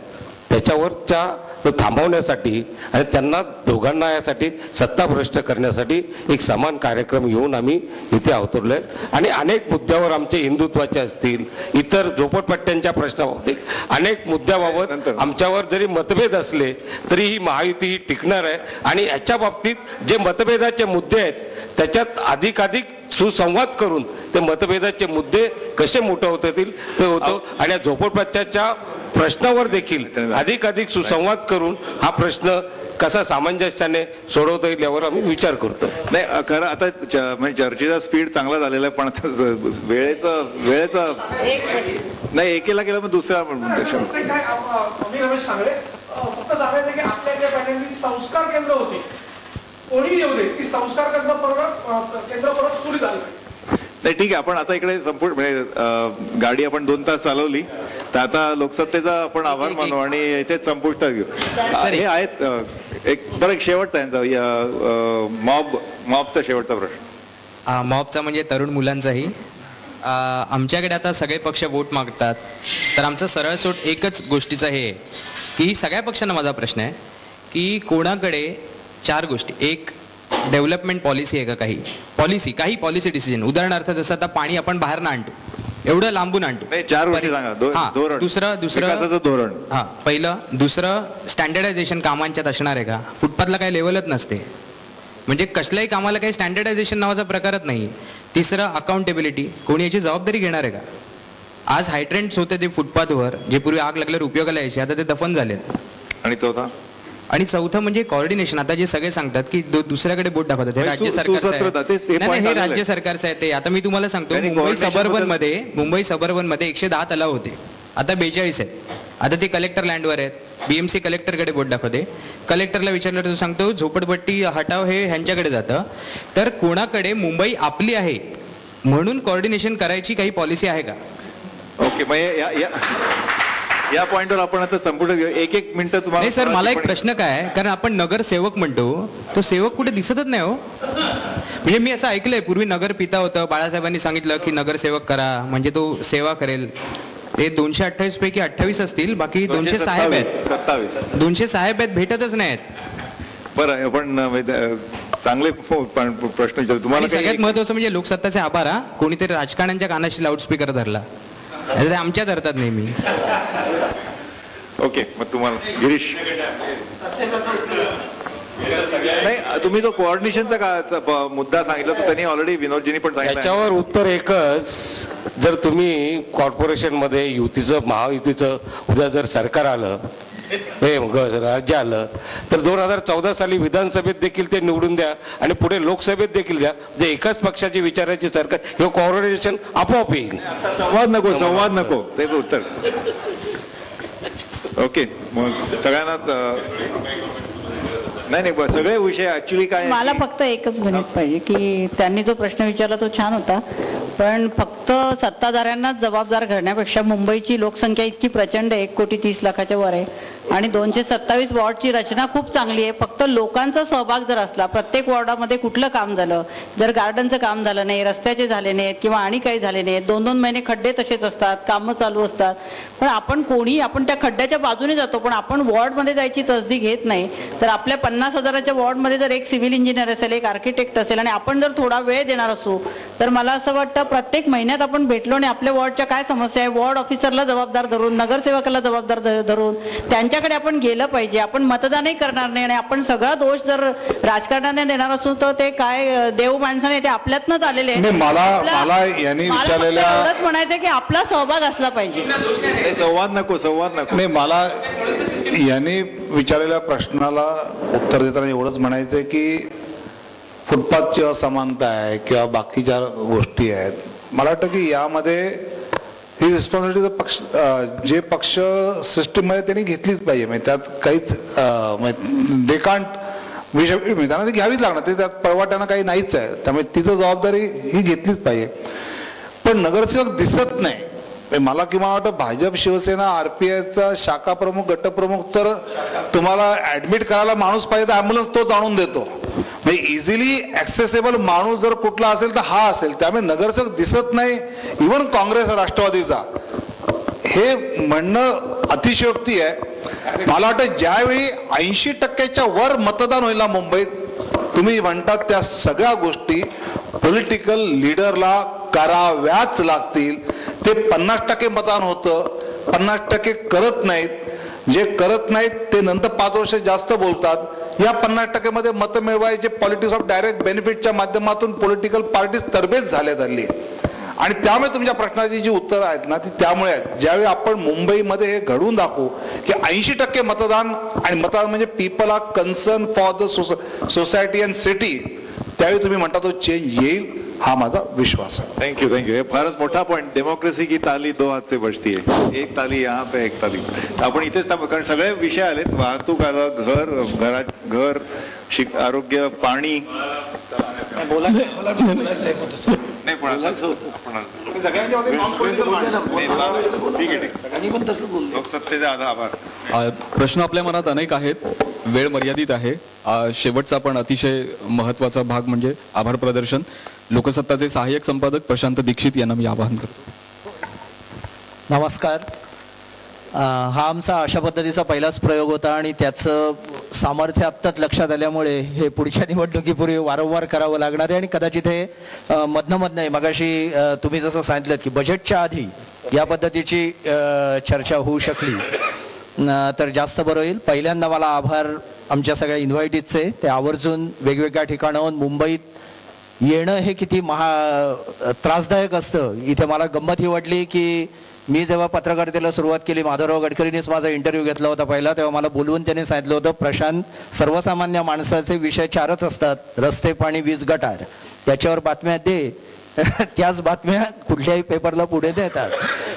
त्याच्यावरच्या तो थांबवण्यासाठी आणि त्यांना दोघांना यासाठी सत्ताभ्रष्ट करण्यासाठी एक समान कार्यक्रम घेऊन आम्ही इथे अवतरलोय. आणि अनेक मुद्द्यावर आमचे हिंदुत्वाचे असतील, इतर झोपडपट्ट्यांच्या प्रश्नाबाबतीत अनेक मुद्द्याबाबत आमच्यावर जरी मतभेद असले तरी ही महायुती ही टिकणार आहे. आणि याच्या बाबतीत जे मतभेदाचे मुद्दे आहेत त्याच्यात अधिकाधिक सुसंवाद करून ते मतभेदाचे मुद्दे कसे मोठे होता येतील ते होतं आणि या झोपडपट्ट्याच्या प्रश्नावर देखील अधिक सुसंवाद करून हा प्रश्न कसा सामंजस्याने सोडवता येईल यावर आम्ही विचार करतो. नाही खरं आता म्हणजे चर्चेचा स्पीड चांगला झालेला आहे, पण आता वेळेचा नाही एकेला केलं मग दुसरा फक्त सांगायचं की आपल्या पॅनलनी संस्कार केंद्र होते, कोणी येऊ दे की संस्कार केंद्र परत सुरू झालं नाही. ठीक आहे, आपण आता इकडे संपूर्ण म्हणजे गाडी आपण 2 तास चालवली तर आता लोकसत्तेचा आपण आभार मानू आणि इथेच संपुष्टात घेऊ. हे आहेत एक शेवटचा आहे मॉबचा शेवटचा प्रश्न. मॉबचा म्हणजे तरुण मुलांचाही. आमच्याकडे आता सगळे पक्ष वोट मागतात, तर आमचा सरळ सोट एकच गोष्टीचा हे आहे की सगळ्या पक्षांना माझा प्रश्न आहे की कोणाकडे 4 गोष्टी, एक डेव्हलपमेंट पॉलिसी आहे का, काही पॉलिसी डिसिजन. उदाहरणार्थ जसं आता पाणी आपण बाहेर ना आणतो, एवढं लांबून आणतो. 4 गोष्टी सांगा. दुसरं धोरण. पहिलं. दुसरं स्टँडर्डायझेशन कामांच्यात असणार आहे का, फुटपाथला काही लेवलच नसते, म्हणजे कसल्याही कामाला काही स्टँडर्डायझेशन नावाचा प्रकारच नाही. तिसरं अकाउंटेबिलिटी, कोणी याची जबाबदारी घेणार आहे का. आज हायड्रंट्स होते ते फुटपाथवर, जे पूर्वी आग लागल्यावर उपयोगाला यायचे, आता ते दफन झालेत. आणि चौथं म्हणजे कॉर्डिनेशन. आता जे सगळे सांगतात की दुसऱ्याकडे बोट दाखवतात, हे राज्य सरकारचं आहे. हे राज्य सरकारचं आहे. ते आता मी तुम्हाला सांगतो, मुंबई सबर्बन मध्ये 110 तलाव होते, आता 42 आहेत. आता ते कलेक्टर लँडवर आहेत. BMC कलेक्टरकडे बोट दाखवते. कलेक्टरला विचारलं तर सांगतो झोपडपट्टी हटाव हे ह्यांच्याकडे जातं. तर कोणाकडे मुंबई आपली आहे म्हणून कॉर्डिनेशन करायची काही पॉलिसी आहे का. ओके, या पॉइंटवर आपण आता संपूर्ण 1 मिनिट तुम्हाला. नाही सर, मला एक प्रश्न काय आहे, कारण आपण नगरसेवक म्हणतो, तो सेवक कुठे दिसतच नाही हो. म्हणजे मी असं ऐकलंय पूर्वी नगर पिता होतं, बाळासाहेबांनी सांगितलं की नगरसेवक करा म्हणजे तो सेवा करेल. ते 228 पैकी 28 असतील, बाकी 200 साहेब आहेत. 200 साहेब आहेत, भेटतच नाहीत. बरं, आपण चांगले प्रश्न विचारतो तुम्हाला. सगळ्यात महत्वाचं म्हणजे लोकसत्ताचे आभार. कोणीतरी राजकारण्यांच्या कानाशी लाऊडस्पीकर धरला, आमच्या धरतात नेहमी. ओके, मग तुम्हाला गिरीश. नाही, तुम्ही जो कोऑर्डिनेशनचा मुद्दा सांगितला तो त्यांनी ऑलरेडी विनोदजींनी पण सांगितलं. त्याच्यावर उत्तर एकच, जर तुम्ही कॉर्पोरेशन मध्ये युतीचं महायुतीचं उद्या जर सरकार आलं, राज्य आलं, तर 2014 साली विधानसभेत देखील ते निवडून द्या आणि पुढे लोकसभेत देखील द्या. जे एकाच पक्षाची विचाराची सरकार, हे कोऑर्डिनेशन आपोआप येईल. संवाद नको ते उत्तर. ओके, मग सगळ्यांना नाही सगळे विषय ऍक्च्युली काय. मला फक्त एकच मिनिट पाहिजे की त्यांनी जो प्रश्न विचारला तो छान होता, पण फक्त सत्ताधाऱ्यांनाच जबाबदार करण्यापेक्षा मुंबईची लोकसंख्या इतकी प्रचंड 1,30,00,000 वर आहे आणि 227 वॉर्डची रचना खूप चांगली आहे. फक्त लोकांचा सहभाग जर असला, प्रत्येक वॉर्डामध्ये कुठलं काम झालं, जर गार्डनचं काम झालं नाही, रस्त्याचे झाले नाहीत किंवा आणि काही झाले नाहीत, 2-2 महिने खड्डे तसेच असतात, कामं चालू असतात, पण आपण त्या खड्ड्याच्या बाजूने जातो, पण आपण वॉर्डमध्ये जायची तसदी घेत नाही. तर आपल्या 50,000च्या वॉर्डमध्ये जर एक सिव्हिल इंजिनियर असेल, एक आर्किटेक्ट असेल आणि आपण जर थोडा वेळ देणार असू, तर मला असं वाटतं प्रत्येक महिन्यात आपण भेटलो आणि आपल्या वॉर्डच्या काय समस्या आहे, वॉर्ड ऑफिसरला जबाबदार धरून, नगरसेवकाला जबाबदार धरून त्यांच्याकडे आपण गेलं पाहिजे. आपण मतदानही करणार नाही आणि आपण सगळा दोष जर राजकारणाने देणार असू तर ते काय देव माणसाने ते आपल्यातनच आलेले. मला यांनी विचारलेल्या एवढंच म्हणायचं की आपला सहभाग असला पाहिजे. संवाद नको. नाही, मला यांनी विचारलेल्या प्रश्नाला उत्तर देताना एवढंच म्हणायचंय की फुटपाथची असमानता आहे किंवा बाकीच्या गोष्टी आहेत. मला वाटतं की यामध्ये ही रिस्पॉन्सिबिलिटी पक्ष जे पक्ष सिस्टीममध्ये त्यांनी घेतलीच पाहिजे. म्हणजे त्यात काहीच दे कांट त्यांना ती घ्यावीच लागणार, ते त्यात पळवाट्यानं काही नाहीच आहे. त्यामुळे तिथं जबाबदारी ही घेतलीच पाहिजे. पण नगरसेवक दिसत नाही. मला किंवा वाटतं भाजप, शिवसेना, RPIचा शाखा प्रमुख, गटप्रमुख, तर तुम्हाला ऍडमिट करायला माणूस पाहिजे तर ॲम्ब्युलन्स तोच आणून देतो. म्हणजे इझिली ऍक्सेसेबल माणूस जर कुठला असेल तर हा असेल. त्यामुळे नगरसेवक दिसत नाही. इव्हन काँग्रेस, राष्ट्रवादीचा हे म्हणणं अतिशयोक्ती आहे. मला वाटतं ज्यावेळी 80% वर मतदान होईल ना मुंबईत, तुम्ही म्हणतात त्या सगळ्या गोष्टी पॉलिटिकल लीडरला कराव्याच लागतील. ते 50% मतदान होतं, 50% करत नाहीत. जे करत नाहीत ते नंतर 5 वर्ष जास्त बोलतात. या 50% मध्ये मतं मिळवायचे पॉलिटिक्स ऑफ डायरेक्ट बेनिफिटच्या माध्यमातून पॉलिटिकल पार्टीज तरबेज झाल्यात हल्ली. आणि त्यामुळे तुमच्या प्रश्नाची जी उत्तरं आहेत ना ती त्यामुळे आहेत. ज्यावेळी आपण मुंबईमध्ये हे घडवून दाखवू की 80% मतदान, आणि मतदान म्हणजे people are concern for the society and city, त्यावेळी तुम्ही म्हणता तो चेंज येईल, हा माझा विश्वास आहे. Thank you thank you. हे फारच मोठा पॉईंट. डेमोक्रेसी की ताली दो हात से बजती है, एक ताली यहाँ पे एक ताली. आपण इथेच थांबू कारण सगळे विषय आलेत. वाहतूक आलं, घर आरोग्य, पाणी. प्रश्न आपल्या मनात अनेक आहेत, वेळ मर्यादित आहे. शेवटचा पण अतिशय महत्वाचा भाग म्हणजे आभार प्रदर्शन. लोकसत्ताचे सहाय्यक संपादक प्रशांत दीक्षित यांना मी आवाहन करतो. नमस्कार. हा आमचा अशा पद्धतीचा पहिलाच प्रयोग होता आणि त्याचं सामर्थ्य आत्ताच लक्षात आल्यामुळे हे पुढच्या निवडणुकीपूर्वी वारंवार करावं लागणार आहे. आणि कदाचित हे मधनं मगाशी तुम्ही जसं सांगितलं की बजेटच्या आधी या पद्धतीची चर्चा होऊ शकली तर जास्त बरं होईल. पहिल्यांदा मला आभार आमच्या सगळ्या इन्व्हायटीजचे. ते आवर्जून वेगवेगळ्या ठिकाणाहून मुंबईत येणं हे किती त्रासदायक असतं. इथे मला गंमत ही वाटली की मी जेव्हा पत्रकारितेला सुरुवात केली, माधवराव गडकरींनीच माझा इंटरव्ह्यू घेतला होता पहिला, तेव्हा मला बोलवून त्यांनी सांगितलं होतं, प्रशांत, सर्वसामान्य माणसाचे विषय 4च असतात, रस्ते, पाणी, वीज, गटार. त्याच्यावर बातम्या दे. त्याच बातम्या कुठल्याही पेपरला पुढे देतात.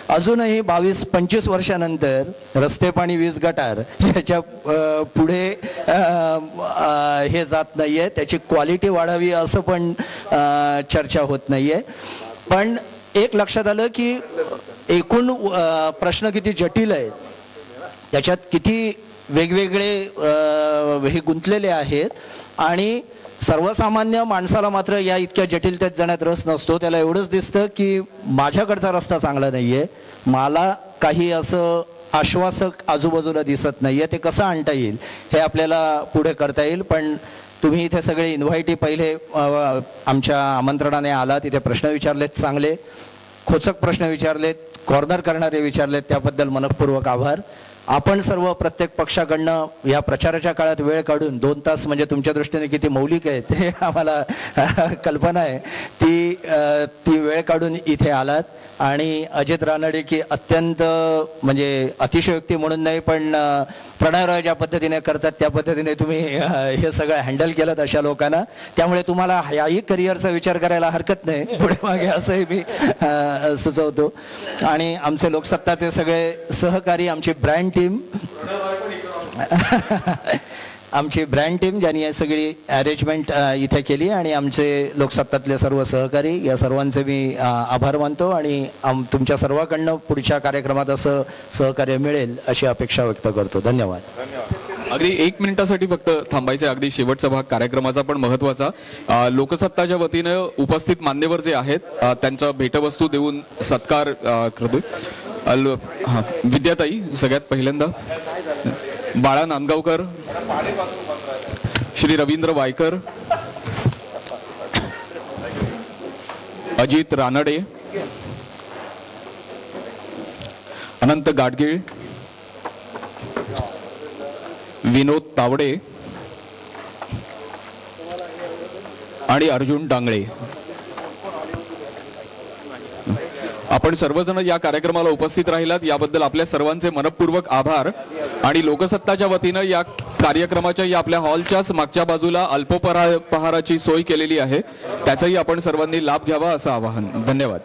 अजूनही 22-25 वर्षानंतर रस्ते, पाणी, वीज, गटार याच्या पुढे हे जात नाहीये. त्याची क्वालिटी वाढावी असं पण चर्चा होत नाहीये. पण एक लक्षात आलं की एकूण प्रश्न किती जटिल आहेत, त्याच्यात किती वेगवेगळे हे गुंतलेले आहेत. आणि सर्वसामान्य माणसाला मात्र या इतक्या जटिलतेत जाण्यात रस नसतो. त्याला एवढंच दिसतं की माझ्याकडचा रस्ता चांगला नाहीये, मला काही असं आश्वासक आजूबाजूला दिसत नाहीये, ते कसं आणता येईल हे आपल्याला पुढे करता येईल. पण तुम्ही इथे सगळे इन्व्हायटी पहिले आमच्या आमंत्रणाने आला, तिथे प्रश्न विचारलेत, चांगले खोचक प्रश्न विचारलेत, कॉर्नर करणारे विचारलेत, त्याबद्दल मनपूर्वक आभार. आपण सर्व प्रत्येक पक्षाकडनं या प्रचाराच्या काळात वेळ काढून 2 तास म्हणजे तुमच्या दृष्टीने किती मौलिक आहे ते आम्हाला कल्पना आहे, ती वेळ काढून इथे आलात. आणि अजित रानडे की अत्यंत म्हणजे अतिशयोक्ती म्हणून नाही पण प्रणयराव ज्या पद्धतीने करतात त्या पद्धतीने तुम्ही हे सगळं हँडल केलं अशा लोकांना, त्यामुळे तुम्हाला याही करिअरचा विचार करायला हरकत नाही पुढे मागे, असंही मी सुचवतो. आणि आमचे लोकसत्ताचे सगळे सहकारी, आमची ब्रँड टीम ज्यांनी सगळी अरेंजमेंट इथे केली, आणि आमचे लोकसत्तातले सर्व सहकारी, या सर्वांचे मी आभार मानतो. आणि तुमच्या सर्वांकडनं पुढच्या कार्यक्रमात असं सहकार्य मिळेल अशी अपेक्षा व्यक्त करतो. धन्यवाद. अगदी 1 मिनिटासाठी फक्त थांबायचं. अगदी शेवटचा भाग कार्यक्रमाचा पण महत्वाचा. लोकसत्ताच्या वतीनं उपस्थित मान्यवर जे आहेत त्यांचा भेटवस्तू देऊन सत्कार करतोय. विद्याताई सगळ्यात पहिल्यांदा, बाळा नांदगावकर, श्री रवींद्र वायकर, अजित रानडे, अनंत गाडगीळ, विनोद तावडे आणि अर्जुन डांगळे. आपण सर्वजण या कार्यक्रमाला उपस्थित राहिलात याबद्दल आपल्या सर्वांचे मनपूर्वक आभार. आणि लोकसत्ताच्या वतीनं या कार्यक्रमाच्या या आपल्या हॉलच्याच मागच्या बाजूला अल्पोपहाराची सोय केलेली आहे, त्याचाही आपण सर्वांनी लाभ घ्यावा असं आवाहन. धन्यवाद.